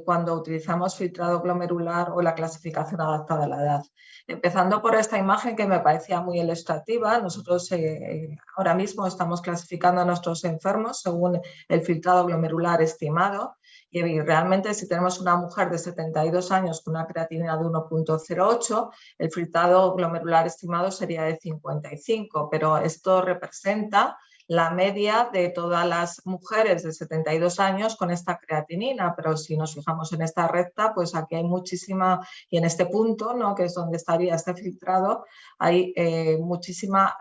cuando utilizamos filtrado glomerular o la clasificación adaptada a la edad. Empezando por esta imagen que me parecía muy ilustrativa, nosotros ahora mismo estamos clasificando a nuestros enfermos según el filtrado glomerular estimado y realmente si tenemos una mujer de 72 años con una creatinina de 1,08, el filtrado glomerular estimado sería de 55, pero esto representa la media de todas las mujeres de 72 años con esta creatinina, pero si nos fijamos en esta recta, pues aquí hay muchísima, y en este punto, ¿no?, que es donde estaría este filtrado, hay muchísima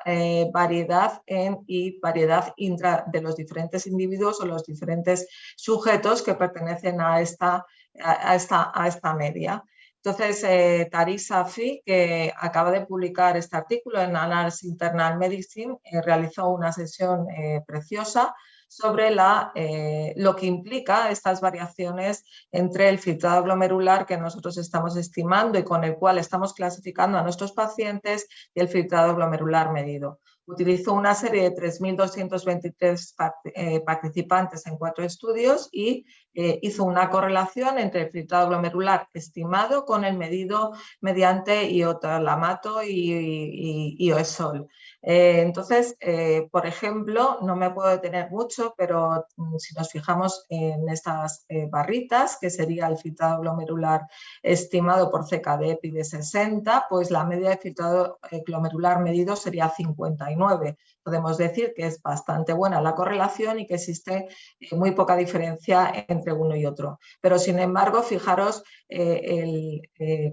variedad y variedad de los diferentes individuos o los diferentes sujetos que pertenecen a esta media. Entonces, Tariq Safi, que acaba de publicar este artículo en Annals Internal Medicine, realizó una sesión preciosa sobre lo que implica estas variaciones entre el filtrado glomerular que nosotros estamos estimando y con el cual estamos clasificando a nuestros pacientes y el filtrado glomerular medido. Utilizó una serie de 3.223 participantes en 4 estudios y hizo una correlación entre el filtrado glomerular estimado con el medido mediante iotalamato y iosol. Entonces, por ejemplo, no me puedo detener mucho, pero si nos fijamos en estas barritas, que sería el filtrado glomerular estimado por CKD-EPI de 60, pues la media de filtrado glomerular medido sería 59. Podemos decir que es bastante buena la correlación y que existe muy poca diferencia entre uno y otro. Pero sin embargo, fijaros,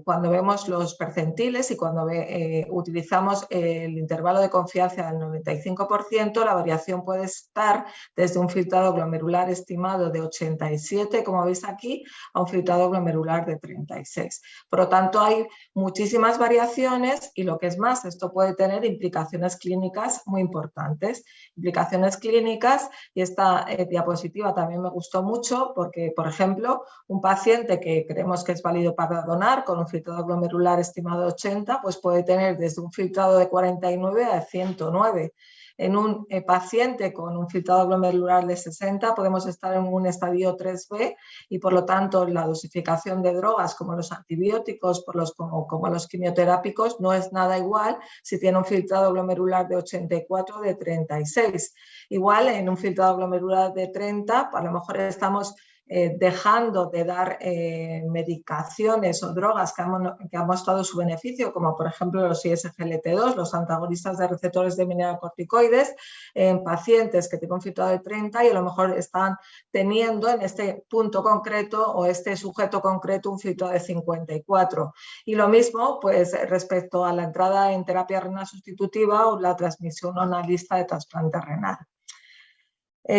cuando vemos los percentiles y cuando utilizamos el intervalo de confianza del 95%, la variación puede estar desde un filtrado glomerular estimado de 87, como veis aquí, a un filtrado glomerular de 36. Por lo tanto, hay muchísimas variaciones y lo que es más, esto puede tener implicaciones clínicas muy importantes. Implicaciones clínicas, y esta diapositiva también me gustó mucho porque, por ejemplo, un paciente que creemos que es válido para donar con un filtrado glomerular estimado de 80, pues puede tener desde un filtrado de 49 a 109. En un paciente con un filtrado glomerular de 60 podemos estar en un estadio 3B y por lo tanto la dosificación de drogas como los antibióticos como los quimioterápicos no es nada igual si tiene un filtrado glomerular de 84 o de 36. Igual en un filtrado glomerular de 30 a lo mejor estamos dejando de dar medicaciones o drogas que han mostrado su beneficio, como por ejemplo los ISGLT2, los antagonistas de receptores de mineralocorticoides, en pacientes que tienen un filtrado de 30 y a lo mejor están teniendo en este punto concreto o este sujeto concreto un filtrado de 54. Y lo mismo pues respecto a la entrada en terapia renal sustitutiva o la transmisión a una lista de trasplante renal.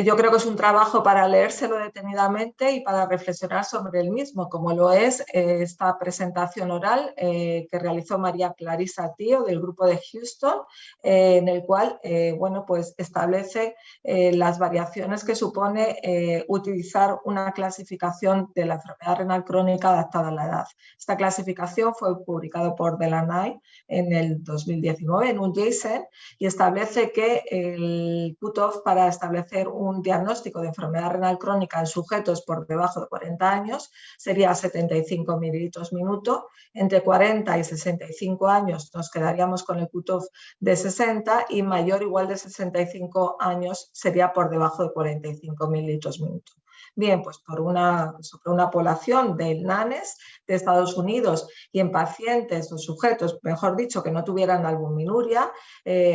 Yo creo que es un trabajo para leérselo detenidamente y para reflexionar sobre el mismo, como lo es esta presentación oral que realizó María Clarisa Tío del grupo de Houston, en el cual bueno, pues establece las variaciones que supone utilizar una clasificación de la enfermedad renal crónica adaptada a la edad. Esta clasificación fue publicada por Delaney en el 2019 en un JSON y establece que el cutoff para establecer un diagnóstico de enfermedad renal crónica en sujetos por debajo de 40 años sería 75 mililitros minuto. Entre 40 y 65 años nos quedaríamos con el cutoff de 60 y mayor o igual de 65 años sería por debajo de 45 mililitros minuto. Bien, pues sobre una población del NANES de Estados Unidos y en pacientes o sujetos, mejor dicho, que no tuvieran albuminuria,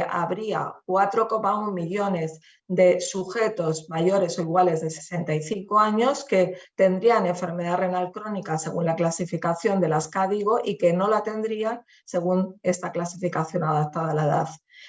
habría 4,1 millones de sujetos mayores o iguales de 65 años que tendrían enfermedad renal crónica según la clasificación de las CADIGO y que no la tendrían según esta clasificación adaptada a la edad.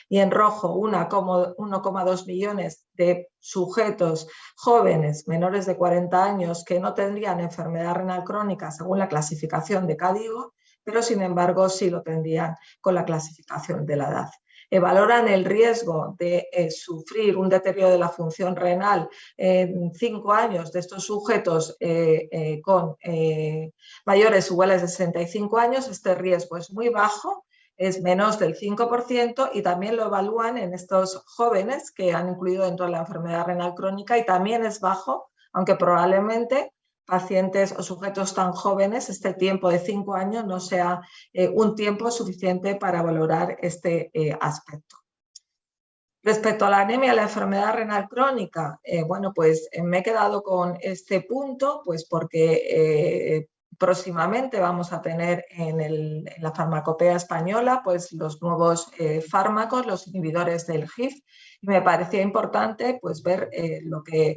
Y en rojo 1,2 millones de sujetos jóvenes menores de 40 años que no tendrían enfermedad renal crónica según la clasificación de CADIGO, pero sin embargo sí lo tendrían con la clasificación de la edad. valoran el riesgo de sufrir un deterioro de la función renal en 5 años de estos sujetos con mayores o iguales de 65 años. Este riesgo es muy bajo, es menos del 5%, y también lo evalúan en estos jóvenes que han incluido dentro de la enfermedad renal crónica, y también es bajo, aunque probablemente pacientes o sujetos tan jóvenes, este tiempo de 5 años no sea un tiempo suficiente para valorar este aspecto. Respecto a la anemia y la enfermedad renal crónica, bueno, pues me he quedado con este punto, pues porque próximamente vamos a tener en la farmacopea española pues los nuevos fármacos, los inhibidores del HIF, y me parecía importante pues ver lo que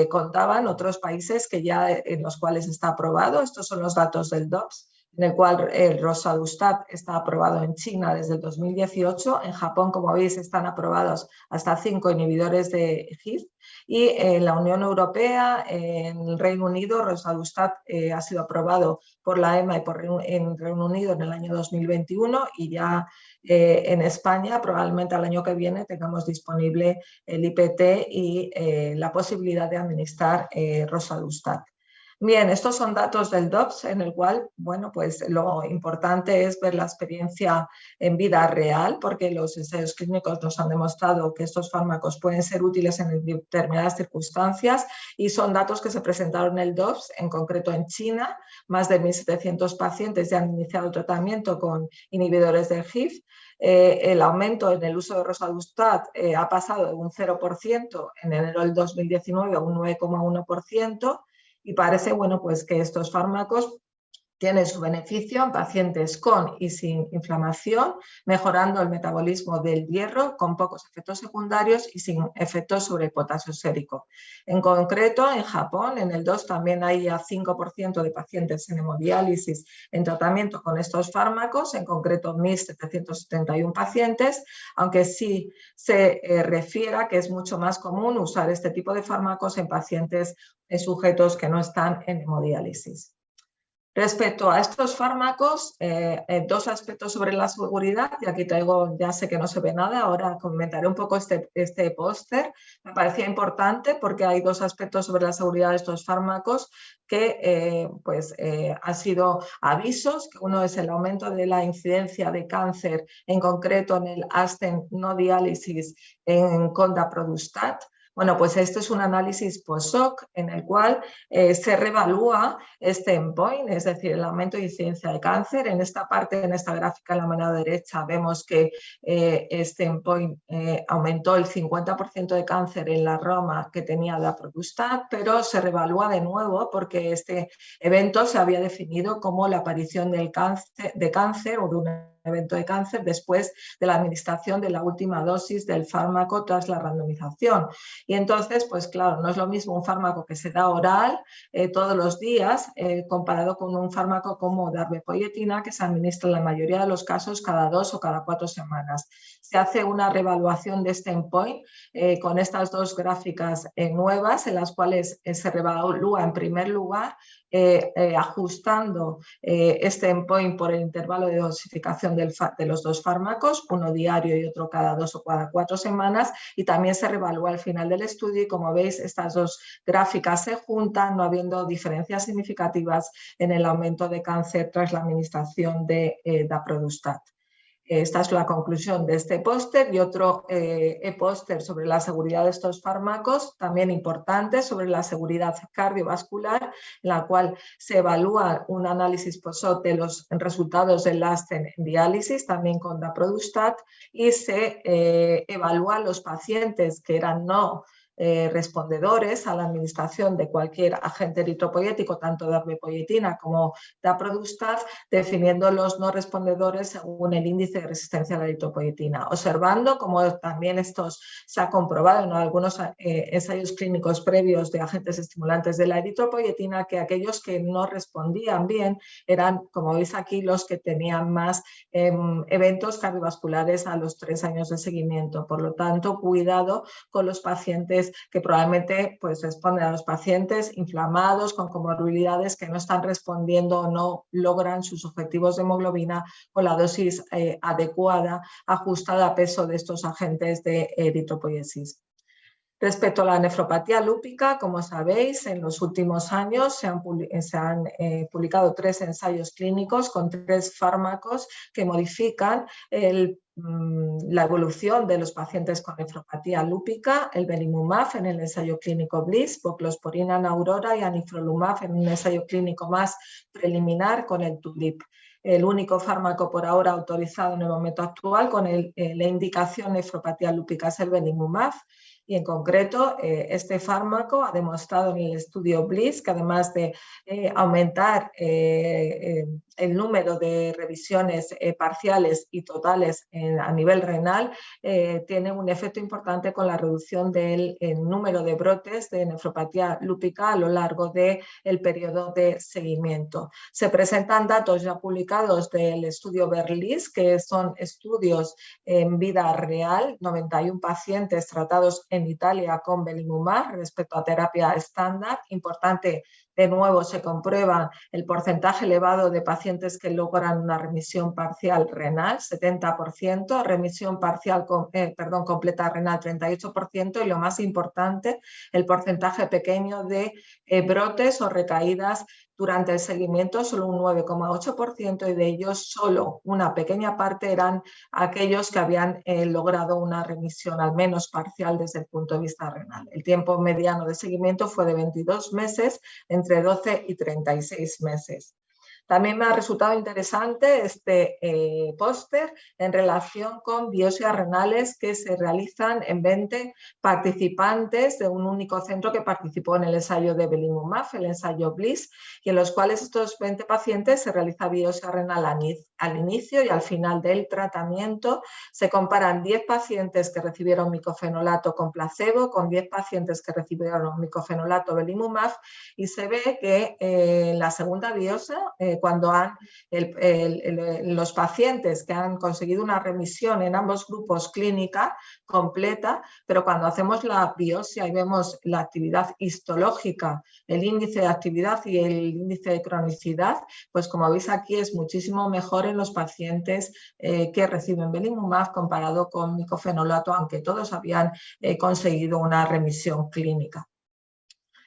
contaban otros países que ya en los cuales está aprobado. Estos son los datos del DOPS, en el cual el roxadustat está aprobado en China desde el 2018. En Japón, como veis, están aprobados hasta 5 inhibidores de HIF. Y en la Unión Europea, en el Reino Unido, roxadustat ha sido aprobado por la EMA y en Reino Unido en el año 2021, y ya en España probablemente al año que viene tengamos disponible el IPT y la posibilidad de administrar roxadustat. Bien, estos son datos del DOPS, en el cual, bueno, pues lo importante es ver la experiencia en vida real, porque los ensayos clínicos nos han demostrado que estos fármacos pueden ser útiles en determinadas circunstancias, y son datos que se presentaron en el DOPS, en concreto en China. Más de 1.700 pacientes ya han iniciado tratamiento con inhibidores del HIF. El aumento en el uso de roxadustat ha pasado de un 0% en enero del 2019 a un 9,1%. Y parece, bueno, pues que estos fármacos tienen su beneficio en pacientes con y sin inflamación, mejorando el metabolismo del hierro con pocos efectos secundarios y sin efectos sobre el potasio sérico. En concreto, en Japón, en el 2 también hay ya 5% de pacientes en hemodiálisis en tratamiento con estos fármacos, en concreto 1.771 pacientes, aunque sí se refiera que es mucho más común usar este tipo de fármacos en pacientes sujetos que no están en hemodiálisis. Respecto a estos fármacos, 2 aspectos sobre la seguridad, y aquí traigo, ya sé que no se ve nada, ahora comentaré un poco este póster. Me parecía importante porque hay 2 aspectos sobre la seguridad de estos fármacos que han sido avisos, que uno es el aumento de la incidencia de cáncer, en concreto en el ASTEN no diálisis con daprodustat. Bueno, pues este es un análisis post-hoc en el cual se reevalúa este endpoint, es decir, el aumento de incidencia de cáncer. En esta parte, en esta gráfica en la mano derecha, vemos que este endpoint aumentó el 50% de cáncer en la Roma que tenía daprodustat, pero se reevalúa de nuevo porque este evento se había definido como la aparición del cáncer o de un evento de cáncer después de la administración de la última dosis del fármaco tras la randomización. Y entonces, pues claro, no es lo mismo un fármaco que se da oral todos los días comparado con un fármaco como darbepoetina, que se administra en la mayoría de los casos cada 2 o cada 4 semanas. Se hace una reevaluación de este endpoint con estas 2 gráficas nuevas, en las cuales se reevalúa en primer lugar ajustando este endpoint por el intervalo de dosificación de los 2 fármacos, uno diario y otro cada 2 o cada 4 semanas, y también se reevalúa al final del estudio, y como veis estas 2 gráficas se juntan, no habiendo diferencias significativas en el aumento de cáncer tras la administración de daprodustat. Esta es la conclusión de este póster, y otro póster sobre la seguridad de estos fármacos, también importante, sobre la seguridad cardiovascular, en la cual se evalúa un análisis post-hoc de los resultados del ASTEN en diálisis, también con daprodustat, y se evalúan los pacientes que eran no respondedores a la administración de cualquier agente eritropoyético, tanto darbepoetina como daprodustat, definiendo los no respondedores según el índice de resistencia a la eritropoyetina, observando, como también estos se ha comprobado en algunos ensayos clínicos previos de agentes estimulantes de la eritropoyetina, que aquellos que no respondían bien eran, como veis aquí, los que tenían más eventos cardiovasculares a los 3 años de seguimiento. Por lo tanto, cuidado con los pacientes pacientes que probablemente pues, responden a los pacientes inflamados con comorbilidades que no están respondiendo o no logran sus objetivos de hemoglobina con la dosis adecuada, ajustada a peso de estos agentes de eritropoiesis. Respecto a la nefropatía lúpica, como sabéis, en los últimos años se han publicado 3 ensayos clínicos con 3 fármacos que modifican la evolución de los pacientes con nefropatía lúpica, el belimumab en el ensayo clínico BLISS, voclosporina en Aurora y anifrolumab en un ensayo clínico más preliminar con el TULIP. El único fármaco por ahora autorizado en el momento actual con la indicación nefropatía lúpica es el belimumab. Y en concreto, este fármaco ha demostrado en el estudio BLISS que además de aumentar el número de revisiones parciales y totales a nivel renal, tiene un efecto importante con la reducción del número de brotes de nefropatía lúpica a lo largo del periodo de seguimiento. Se presentan datos ya publicados del estudio BERLIS, que son estudios en vida real, 91 pacientes tratados en Italia con belimumab respecto a terapia estándar. Importante, de nuevo se comprueba el porcentaje elevado de pacientes que logran una remisión parcial renal, 70%, remisión parcial completa renal, 38%, y lo más importante, el porcentaje pequeño de brotes o recaídas durante el seguimiento, solo un 9,8%, y de ellos solo una pequeña parte eran aquellos que habían logrado una remisión al menos parcial desde el punto de vista renal. El tiempo mediano de seguimiento fue de 22 meses, entre 12 y 36 meses. También me ha resultado interesante este póster en relación con biopsias renales que se realizan en 20 participantes de un único centro que participó en el ensayo de belimumab, el ensayo BLISS, y en los cuales estos 20 pacientes se realiza biopsia renal al inicio y al final del tratamiento. Se comparan 10 pacientes que recibieron micofenolato con placebo con 10 pacientes que recibieron micofenolato belimumab, y se ve que en la segunda biopsia, cuando los pacientes que han conseguido una remisión en ambos grupos clínica completa, pero cuando hacemos la biopsia y vemos la actividad histológica, el índice de actividad y el índice de cronicidad, pues como veis aquí es muchísimo mejor en los pacientes que reciben belimumab comparado con micofenolato, aunque todos habían conseguido una remisión clínica.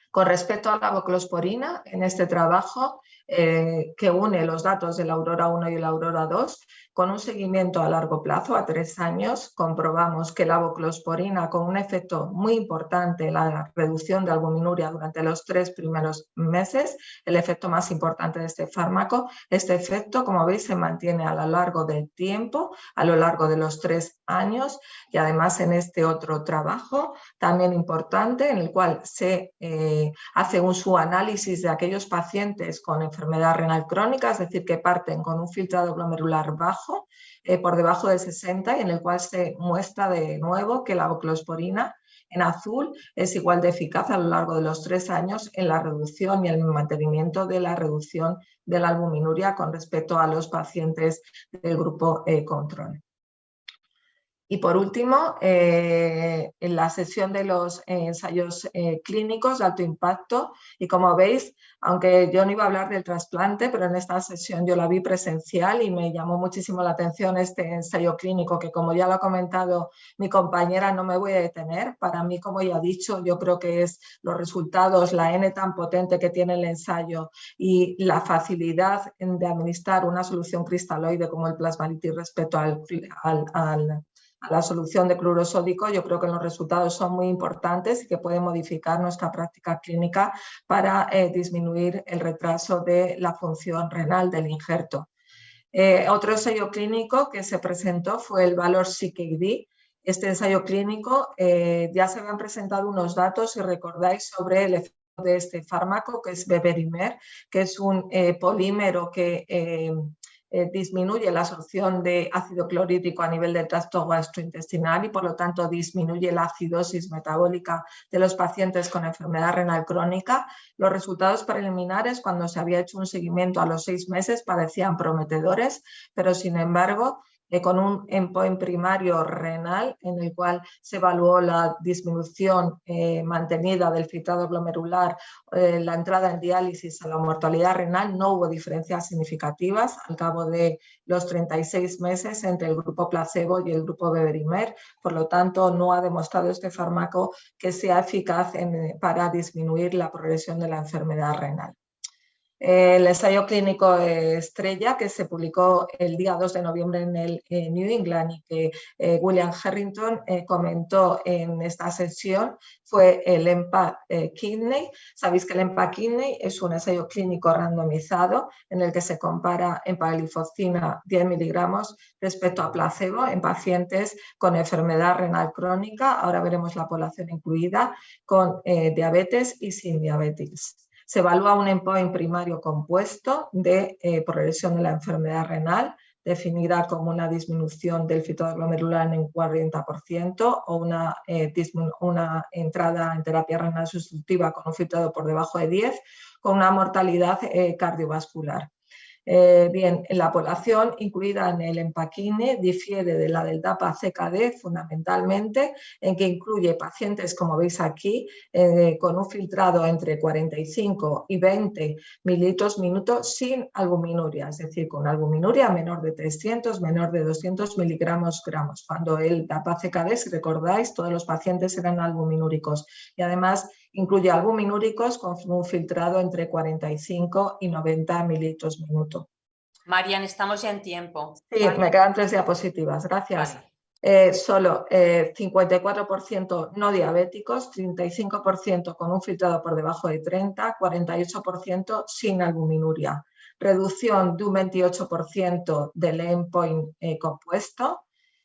Con respecto a la voclosporina, en este trabajo que une los datos de la Aurora 1 y la Aurora 2, con un seguimiento a largo plazo, a 3 años, comprobamos que la voclosporina, con un efecto muy importante en la reducción de albuminuria durante los 3 primeros meses, el efecto más importante de este fármaco, este efecto, como veis, se mantiene a lo largo del tiempo, a lo largo de los 3 años, y además en este otro trabajo, también importante, en el cual se hace un subanálisis de aquellos pacientes con enfermedad renal crónica, es decir, que parten con un filtrado glomerular bajo, por debajo de 60, y en el cual se muestra de nuevo que la voclosporina en azul es igual de eficaz a lo largo de los 3 años en la reducción y el mantenimiento de la reducción de la albuminuria con respecto a los pacientes del grupo control. Y por último, en la sesión de los ensayos clínicos de alto impacto, y como veis, aunque yo no iba a hablar del trasplante, pero en esta sesión yo la vi presencial y me llamó muchísimo la atención este ensayo clínico que, como ya lo ha comentado mi compañera, no me voy a detener. Para mí, como ya he dicho, yo creo que es los resultados, la N tan potente que tiene el ensayo y la facilidad de administrar una solución cristaloide como el plasmalitis respecto a la solución de cloruro sódico. Yo creo que los resultados son muy importantes y que pueden modificar nuestra práctica clínica para disminuir el retraso de la función renal del injerto. Otro ensayo clínico que se presentó fue el VALOR-CKD. Este ensayo clínico ya se habían presentado unos datos, si recordáis, sobre el efecto de este fármaco, que es Beverimer, que es un polímero que disminuye la absorción de ácido clorhídrico a nivel del tracto gastrointestinal y por lo tanto disminuye la acidosis metabólica de los pacientes con enfermedad renal crónica. Los resultados preliminares, cuando se había hecho un seguimiento a los 6 meses, parecían prometedores, pero sin embargo con un endpoint primario renal en el cual se evaluó la disminución mantenida del filtrado glomerular, la entrada en diálisis a la mortalidad renal. No hubo diferencias significativas al cabo de los 36 meses entre el grupo placebo y el grupo Beberimer. Por lo tanto, no ha demostrado este fármaco que sea eficaz para disminuir la progresión de la enfermedad renal. El ensayo clínico estrella que se publicó el día 2 de noviembre en el New England y que William Harrington comentó en esta sesión fue el EMPA-Kidney. Sabéis que el EMPA-Kidney es un ensayo clínico randomizado en el que se compara empagliflozina 10 miligramos respecto a placebo en pacientes con enfermedad renal crónica. Ahora veremos la población incluida con diabetes y sin diabetes. Se evalúa un endpoint primario compuesto de progresión de la enfermedad renal, definida como una disminución del filtrado glomerular en un 40% o una entrada en terapia renal sustitutiva con un filtrado por debajo de 10, con una mortalidad cardiovascular. Bien, la población incluida en el EMPA-Kidney difiere de la del DAPA-CKD fundamentalmente en que incluye pacientes, como veis aquí, con un filtrado entre 45 y 20 mililitros minuto sin albuminuria, es decir, con albuminuria menor de 300, menor de 200 miligramos gramos. Cuando el DAPA-CKD, si recordáis, todos los pacientes eran albuminúricos y además incluye albuminúricos con un filtrado entre 45 y 90 mililitros minuto. Marian, estamos ya en tiempo. Sí, ¿vale? Me quedan 3 diapositivas, gracias. Vale. Solo 54% no diabéticos, 35% con un filtrado por debajo de 30, 48% sin albuminuria. Reducción de un 28% del endpoint compuesto,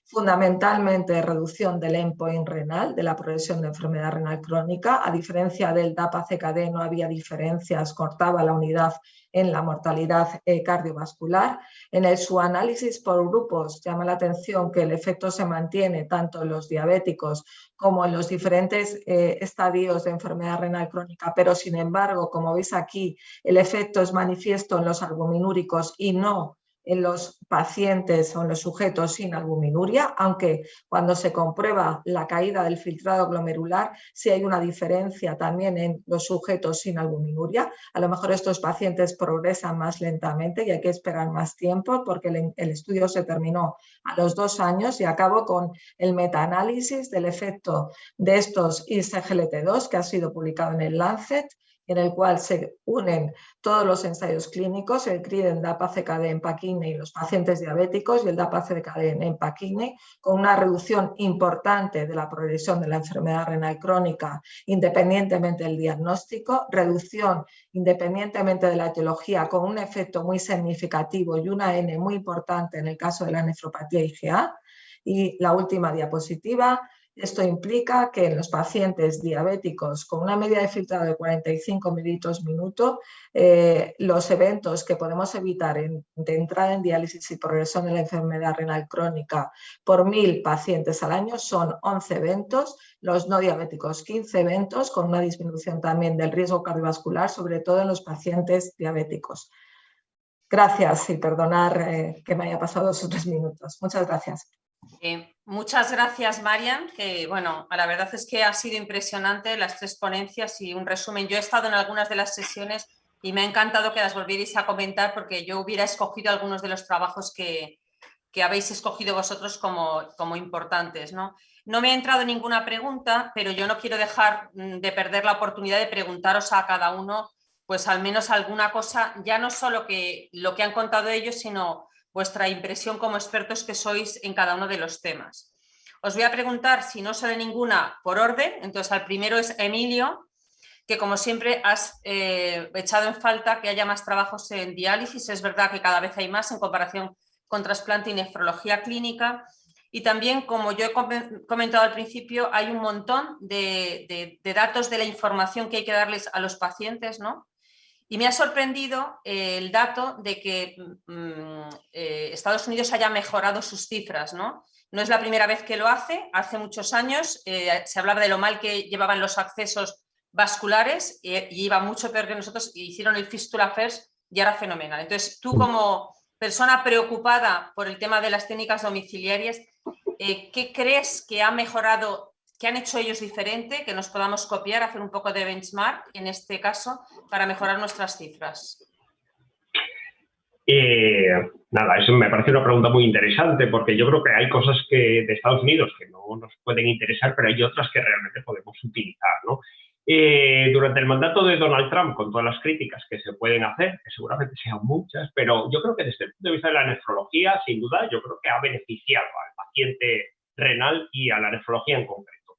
fundamentalmente reducción del endpoint renal, de la progresión de enfermedad renal crónica. A diferencia del DAPA-CKD no había diferencias, cortaba la unidad en la mortalidad cardiovascular. En el subanálisis por grupos llama la atención que el efecto se mantiene tanto en los diabéticos como en los diferentes estadios de enfermedad renal crónica, pero sin embargo, como veis aquí, el efecto es manifiesto en los albuminúricos y no en los pacientes o en los sujetos sin albuminuria, aunque cuando se comprueba la caída del filtrado glomerular sí hay una diferencia también en los sujetos sin albuminuria. A lo mejor estos pacientes progresan más lentamente y hay que esperar más tiempo porque el estudio se terminó a los 2 años y acabo con el metaanálisis del efecto de estos ISGLT2 que ha sido publicado en el Lancet, en el cual se unen todos los ensayos clínicos, el CRIDEN, DAPA-CKD, EMPA-Kidney y los pacientes diabéticos y el DAPA-CKD, EMPA-Kidney, con una reducción importante de la progresión de la enfermedad renal crónica independientemente del diagnóstico, reducción independientemente de la etiología con un efecto muy significativo y una N muy importante en el caso de la nefropatía IgA. Y la última diapositiva. Esto implica que en los pacientes diabéticos con una media de filtrado de 45 mililitros minuto, los eventos que podemos evitar de entrada en diálisis y progresión de la enfermedad renal crónica por 1000 pacientes al año son 11 eventos, los no diabéticos 15 eventos, con una disminución también del riesgo cardiovascular, sobre todo en los pacientes diabéticos. Gracias y perdonar que me haya pasado esos 3 minutos. Muchas gracias. Muchas gracias, Marian, que bueno, la verdad es que ha sido impresionante las 3 ponencias y un resumen. Yo he estado en algunas de las sesiones y me ha encantado que las volvierais a comentar porque yo hubiera escogido algunos de los trabajos que habéis escogido vosotros como importantes, ¿no? No me ha entrado ninguna pregunta, pero yo no quiero dejar de perder la oportunidad de preguntaros a cada uno pues al menos alguna cosa, ya no solo que lo que han contado ellos, sino vuestra impresión como expertos que sois en cada uno de los temas. Os voy a preguntar, si no sale ninguna, por orden. Entonces, al primero es Emilio, que como siempre has echado en falta que haya más trabajos en diálisis. Es verdad que cada vez hay más en comparación con trasplante y nefrología clínica. Y también, como yo he comentado al principio, hay un montón de datos de la información que hay que darles a los pacientes, ¿no? Y me ha sorprendido el dato de que Estados Unidos haya mejorado sus cifras, ¿no? No es la primera vez que lo hace. Hace muchos años se hablaba de lo mal que llevaban los accesos vasculares y iba mucho peor que nosotros, y hicieron el Fistula First y era fenomenal. Entonces, tú como persona preocupada por el tema de las técnicas domiciliarias, ¿qué crees que ha mejorado, que han hecho ellos diferente, que nos podamos copiar, hacer un poco de benchmark en este caso para mejorar nuestras cifras? Nada, eso me parece una pregunta muy interesante porque yo creo que hay cosas de Estados Unidos que no nos pueden interesar, pero hay otras que realmente podemos utilizar, ¿no? Durante el mandato de Donald Trump, con todas las críticas que se pueden hacer, que seguramente sean muchas, pero yo creo que desde el punto de vista de la nefrología, sin duda, yo creo que ha beneficiado al paciente renal y a la nefrología en concreto.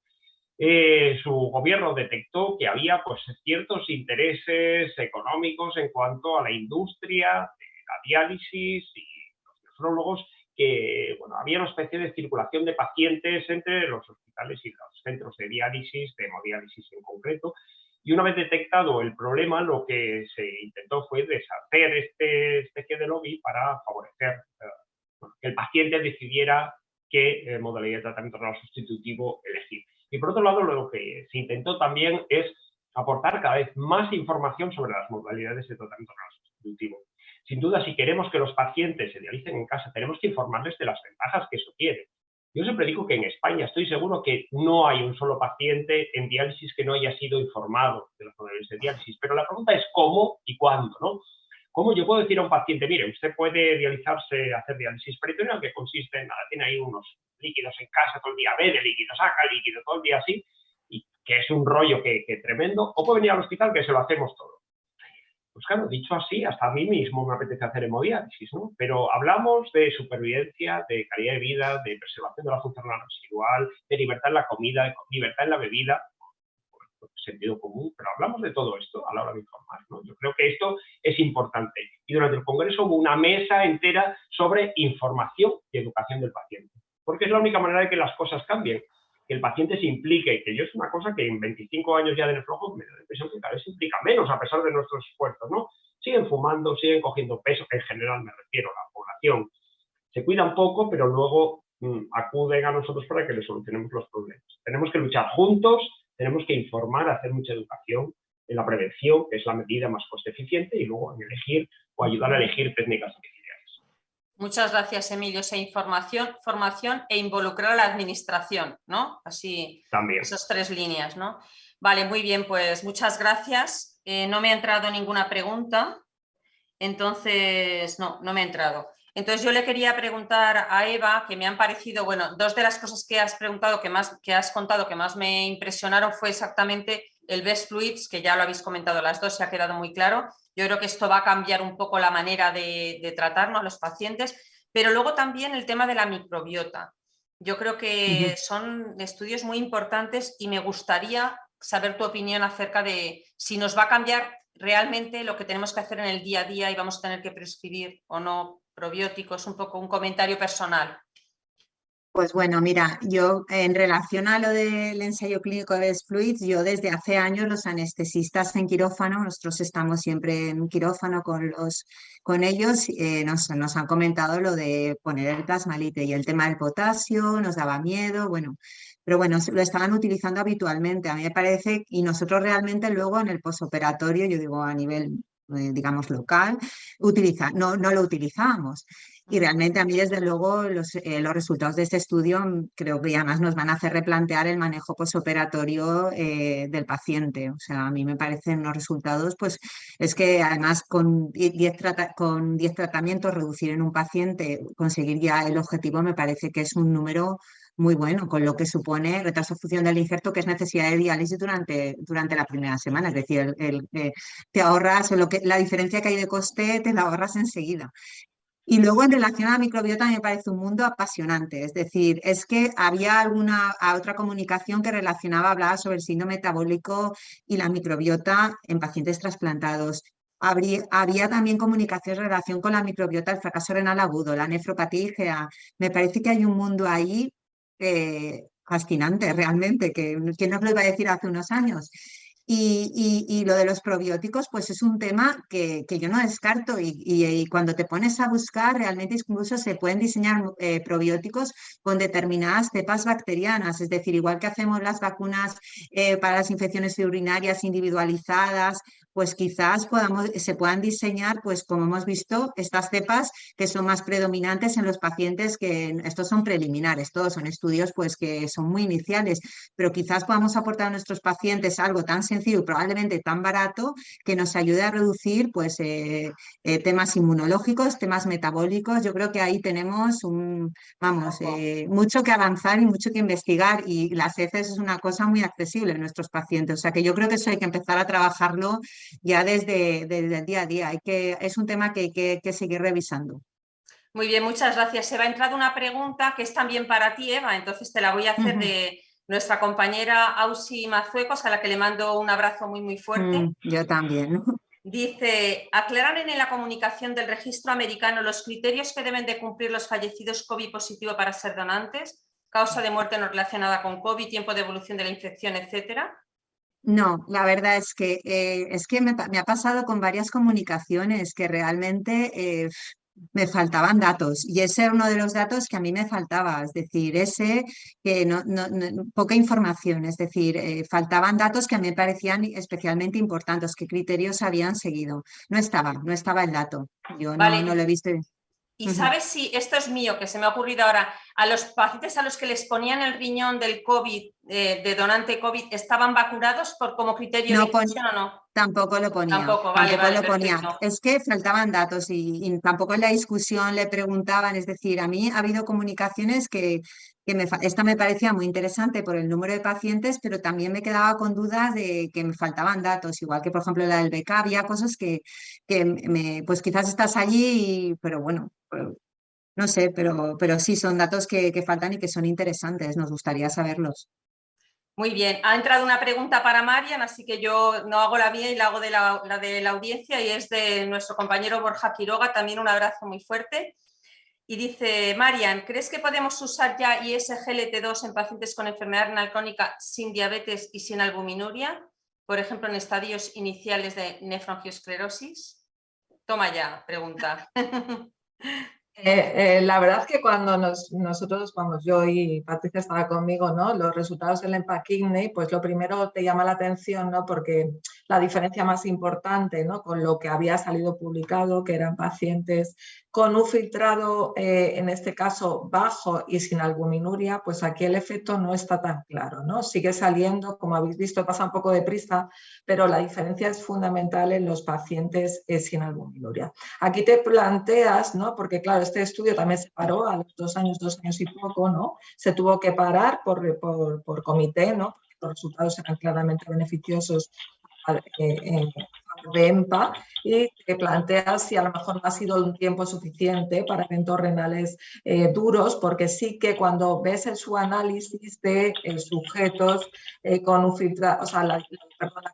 Su gobierno detectó que había pues, ciertos intereses económicos en cuanto a la industria, la diálisis y los nefrólogos, que bueno, había una especie de circulación de pacientes entre los hospitales y los centros de diálisis, de hemodiálisis en concreto, y una vez detectado el problema, lo que se intentó fue deshacer esta especie de lobby para favorecer que el paciente decidiera qué modalidad de tratamiento renal sustitutivo elegir. Y por otro lado, lo que se intentó también es aportar cada vez más información sobre las modalidades de tratamiento renal sustitutivo. Sin duda, si queremos que los pacientes se dialicen en casa, tenemos que informarles de las ventajas que eso tiene. Yo siempre digo que en España estoy seguro que no hay un solo paciente en diálisis que no haya sido informado de las modalidades de diálisis, pero la pregunta es cómo y cuándo, ¿no? ¿Cómo yo puedo decir a un paciente, mire, usted puede dializarse, hacer diálisis peritoneal, que consiste en nada, tiene ahí unos líquidos en casa todo el día, ve de líquido, saca líquido todo el día así, y que es un rollo que tremendo, o puede venir al hospital que se lo hacemos todo. Pues claro, dicho así, hasta a mí mismo me apetece hacer hemodiálisis, ¿no? Pero hablamos de supervivencia, de calidad de vida, de preservación de la función renal residual, de libertad en la comida, de libertad en la bebida, por sentido común, pero hablamos de todo esto a la hora de informar, ¿no? Yo creo que esto es importante. Y durante el Congreso hubo una mesa entera sobre información y educación del paciente, porque es la única manera de que las cosas cambien, que el paciente se implique, que yo es una cosa que en 25 años ya de nefrólogo me da la impresión que cada vez se implica menos a pesar de nuestros esfuerzos, ¿no? Siguen fumando, siguen cogiendo peso, en general me refiero a la población. Se cuidan poco, pero luego acuden a nosotros para que les solucionemos los problemas. Tenemos que luchar juntos, tenemos que informar, hacer mucha educación en la prevención, que es la medida más coste eficiente, y luego en elegir o ayudar a elegir técnicas domiciliarias. Muchas gracias, Emilio. Esa información, formación e involucrar a la administración, ¿no? Así, también. Esas tres líneas, ¿no? Vale, muy bien, pues muchas gracias. No me ha entrado ninguna pregunta, entonces, no me ha entrado. Entonces yo le quería preguntar a Eva, que me han parecido, bueno, dos de las cosas que has preguntado, que has contado, que más me impresionaron fue exactamente el Best Fluids, que ya lo habéis comentado las dos, se ha quedado muy claro. Yo creo que esto va a cambiar un poco la manera de tratarnos a los pacientes, pero luego también el tema de la microbiota. Yo creo que son estudios muy importantes y me gustaría saber tu opinión acerca de si nos va a cambiar realmente lo que tenemos que hacer en el día a día y vamos a tener que prescribir o no probióticos. Un poco un comentario personal. Pues bueno, mira, yo en relación a lo del ensayo clínico de Best Fluids, yo desde hace años los anestesistas en quirófano, nosotros estamos siempre en quirófano con ellos, nos han comentado lo de poner el plasmalite y el tema del potasio, nos daba miedo, bueno, pero bueno, lo estaban utilizando habitualmente, a mí me parece, y nosotros realmente luego en el posoperatorio, yo digo a nivel, digamos, local, no lo utilizábamos. Y realmente a mí, desde luego, los resultados de este estudio creo que además nos van a hacer replantear el manejo posoperatorio del paciente. O sea, a mí me parecen unos resultados, pues es que además con 10 tratamientos reducir en un paciente, conseguir ya el objetivo, me parece que es un número muy bueno, con lo que supone retraso de función del injerto, que es necesidad de diálisis durante la primera semana. Es decir, te ahorras, la diferencia que hay de coste te la ahorras enseguida. Y luego en relación a la microbiota me parece un mundo apasionante, es decir, es que había otra comunicación que hablaba sobre el síndrome metabólico y la microbiota en pacientes trasplantados. Había también comunicación en relación con la microbiota, el fracaso renal agudo, la nefropatía IgA. Me parece que hay un mundo ahí fascinante realmente, que ¿quién nos lo iba a decir hace unos años? Y lo de los probióticos, pues es un tema que yo no descarto y cuando te pones a buscar, realmente incluso se pueden diseñar probióticos con determinadas cepas bacterianas, es decir, igual que hacemos las vacunas para las infecciones urinarias individualizadas, pues quizás se puedan diseñar, pues como hemos visto, estas cepas que son más predominantes en los pacientes, que estos son preliminares, todos son estudios pues que son muy iniciales, pero quizás podamos aportar a nuestros pacientes algo tan sencillo y probablemente tan barato que nos ayude a reducir pues temas inmunológicos, temas metabólicos. Yo creo que ahí tenemos mucho que avanzar y mucho que investigar, y las heces es una cosa muy accesible en nuestros pacientes, o sea que yo creo que eso hay que empezar a trabajarlo ya desde el día a día. Es un tema que hay que seguir revisando. Muy bien, muchas gracias. Eva, ha entrado una pregunta que es también para ti, Eva, entonces te la voy a hacer de nuestra compañera Ausi Mazuecos, a la que le mando un abrazo muy, muy fuerte. Yo también. Dice, aclaren en la comunicación del registro americano los criterios que deben de cumplir los fallecidos COVID positivo para ser donantes, causa de muerte no relacionada con COVID, tiempo de evolución de la infección, etcétera. No, la verdad es que me ha pasado con varias comunicaciones que realmente me faltaban datos, y ese era uno de los datos que a mí me faltaba, es decir, que poca información, es decir, faltaban datos que a mí me parecían especialmente importantes, qué criterios habían seguido. No estaba el dato, yo Vale. no lo he visto. ¿Y sabes si, esto es mío, que se me ha ocurrido ahora, a los pacientes a los que les ponían el riñón del COVID, de donante COVID, estaban vacunados como criterio de inclusión o no? Tampoco lo ponía. Tampoco, vale, Tampoco lo ponía. perfecto. Es que faltaban datos y tampoco en la discusión le preguntaban. Es decir, a mí ha habido comunicaciones esta me parecía muy interesante por el número de pacientes, pero también me quedaba con dudas de que me faltaban datos. Igual que, por ejemplo, la del BK, había cosas pues quizás estás allí, pero bueno, no sé, pero sí son datos que faltan y que son interesantes. Nos gustaría saberlos. Muy bien, ha entrado una pregunta para Marian, así que yo no hago la mía y la hago la de la audiencia, y es de nuestro compañero Borja Quiroga, también un abrazo muy fuerte. Y dice, Marian, ¿crees que podemos usar ya ISGLT2 en pacientes con enfermedad renal crónica sin diabetes y sin albuminuria? Por ejemplo, en estadios iniciales de nefroangiosclerosis. Toma ya, pregunta. La verdad es que cuando nosotros, yo y Patricia estaba conmigo, ¿no? Los resultados del EMPA-KIDNEY, pues lo primero te llama la atención, ¿no? Porque la diferencia más importante, ¿no? Con lo que había salido publicado, que eran pacientes con un filtrado, en este caso bajo y sin albuminuria, pues aquí el efecto no está tan claro, ¿no? Sigue saliendo, como habéis visto, pasa un poco deprisa, pero la diferencia es fundamental en los pacientes sin albuminuria. Aquí te planteas, ¿no? Porque claro, este estudio también se paró a los 2 años y poco, ¿no? Se tuvo que parar por comité, ¿no? Porque los resultados eran claramente beneficiosos de EMPA, y te planteas si a lo mejor no ha sido un tiempo suficiente para eventos renales duros, porque sí que cuando ves el subanálisis de sujetos con un filtrado, o sea, la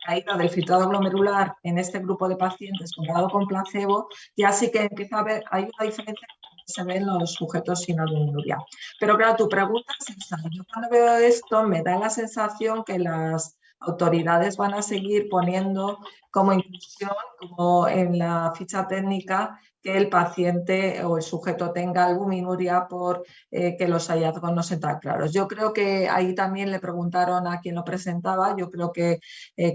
caída del filtrado glomerular en este grupo de pacientes comparado con placebo, ya sí que empieza a haber, hay una diferencia que se ve en los sujetos sin albuminuria. Pero claro, tu pregunta es esa. Yo cuando veo esto me da la sensación que las autoridades van a seguir poniendo como inclusión, como en la ficha técnica, que el paciente o el sujeto tenga albuminuria por que los hallazgos no sean tan claros. Yo creo que ahí también le preguntaron a quien lo presentaba, yo creo que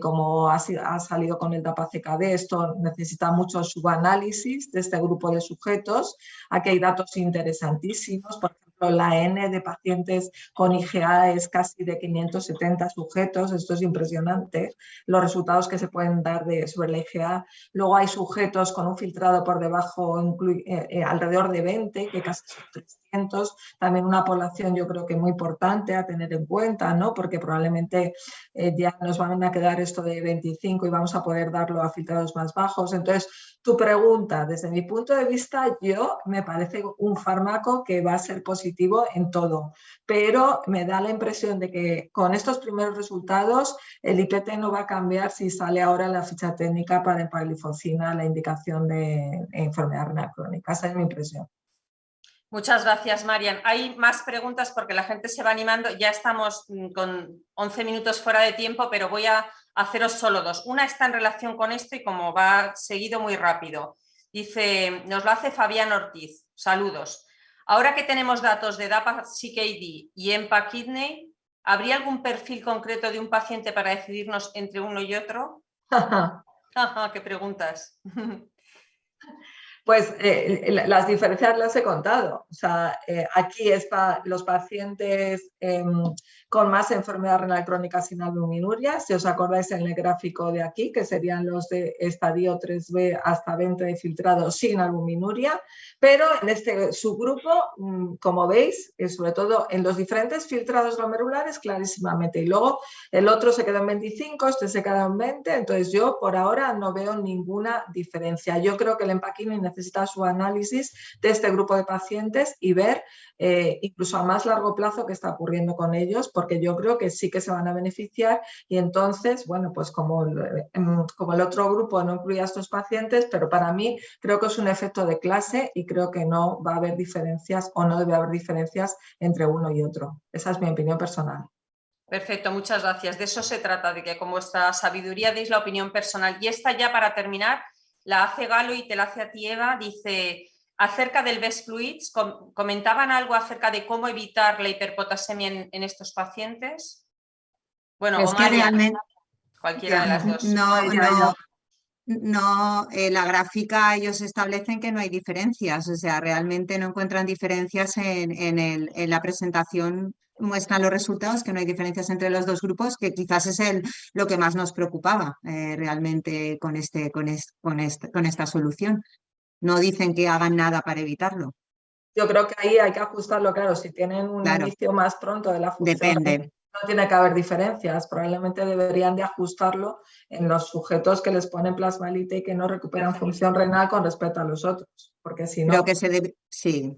como ha salido con el DAPA-CKD, esto necesita mucho subanálisis de este grupo de sujetos. Aquí hay datos interesantísimos, por ejemplo, la N de pacientes con IgA es casi de 570 sujetos, esto es impresionante, los resultados que se pueden dar sobre la IgA. Luego hay sujetos con un filtrado por debajo, alrededor de 20, que casi son 300, también una población yo creo que muy importante a tener en cuenta, ¿no? Porque probablemente ya nos van a quedar esto de 25 y vamos a poder darlo a filtrados más bajos. Entonces, tu pregunta, desde mi punto de vista, yo me parece un fármaco que va a ser positivo en todo, pero me da la impresión de que con estos primeros resultados el IPT no va a cambiar si sale ahora la ficha técnica para empagliflozina, la indicación de enfermedad renal crónica. Esa es mi impresión. Muchas gracias, Marian. Hay más preguntas porque la gente se va animando. Ya estamos con 11 minutos fuera de tiempo, pero voy a haceros solo 2. Una está en relación con esto y como va seguido muy rápido. Dice, nos lo hace Fabián Ortiz. Saludos. Ahora que tenemos datos de DAPA-CKD y EMPA-KIDNEY, ¿habría algún perfil concreto de un paciente para decidirnos entre uno y otro? ¿Qué preguntas? Pues las diferencias las he contado. O sea, aquí está los pacientes con más enfermedad renal crónica sin albuminuria. Si os acordáis en el gráfico de aquí, que serían los de estadio 3B hasta 20 de filtrado sin albuminuria. Pero en este subgrupo, como veis, sobre todo en los diferentes filtrados glomerulares, clarísimamente. Y luego el otro se quedó en 25, este se quedó en 20. Entonces yo por ahora no veo ninguna diferencia. Yo creo que el Empakine necesita su análisis de este grupo de pacientes y ver incluso a más largo plazo qué está ocurriendo con ellos, porque yo creo que sí que se van a beneficiar y entonces, bueno, pues como el otro grupo no incluía a estos pacientes, pero para mí creo que es un efecto de clase y creo que no va a haber diferencias o no debe haber diferencias entre uno y otro. Esa es mi opinión personal. Perfecto, muchas gracias. De eso se trata, de que con vuestra sabiduría deis la opinión personal. Y esta ya para terminar, la hace Galo y te la hace a ti, Eva. Dice, acerca del best fluids, ¿comentaban algo acerca de cómo evitar la hiperpotasemia en estos pacientes? Bueno, Es o que María, realmente cualquiera de las dos. No, la gráfica ellos establecen que no hay diferencias, o sea, realmente no encuentran diferencias en la presentación, muestran los resultados, que no hay diferencias entre los dos grupos, que quizás es lo que más nos preocupaba realmente con esta solución. No dicen que hagan nada para evitarlo. Yo creo que ahí hay que ajustarlo, claro, si tienen un inicio más pronto de la función. Depende. No tiene que haber diferencias, probablemente deberían de ajustarlo en los sujetos que les ponen plasmalite y que no recuperan función renal con respecto a los otros, porque si no... Creo que se debe, sí,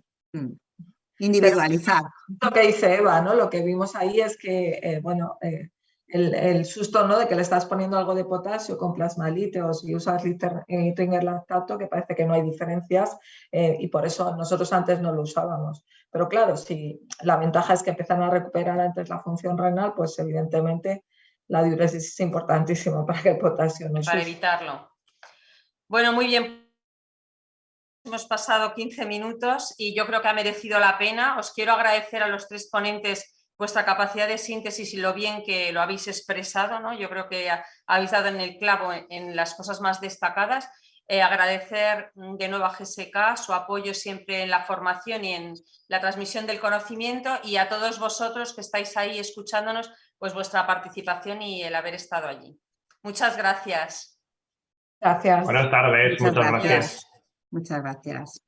individualizar. Lo que dice Eva, ¿no? Lo que vimos ahí es que, el susto, ¿no?, de que le estás poniendo algo de potasio con plasmalite o si usas Ringer lactato, que parece que no hay diferencias y por eso nosotros antes no lo usábamos. Pero claro, si la ventaja es que empiezan a recuperar antes la función renal, pues evidentemente la diuresis es importantísima para que el potasio no suba. Para evitarlo. Bueno, muy bien. Hemos pasado 15 minutos y yo creo que ha merecido la pena. Os quiero agradecer a los tres ponentes vuestra capacidad de síntesis y lo bien que lo habéis expresado, ¿no? Yo creo que habéis dado en el clavo en las cosas más destacadas. Agradecer de nuevo a GSK su apoyo siempre en la formación y en la transmisión del conocimiento y a todos vosotros que estáis ahí escuchándonos, pues vuestra participación y el haber estado allí. Muchas gracias. Gracias. Buenas tardes, muchas gracias. Muchas gracias.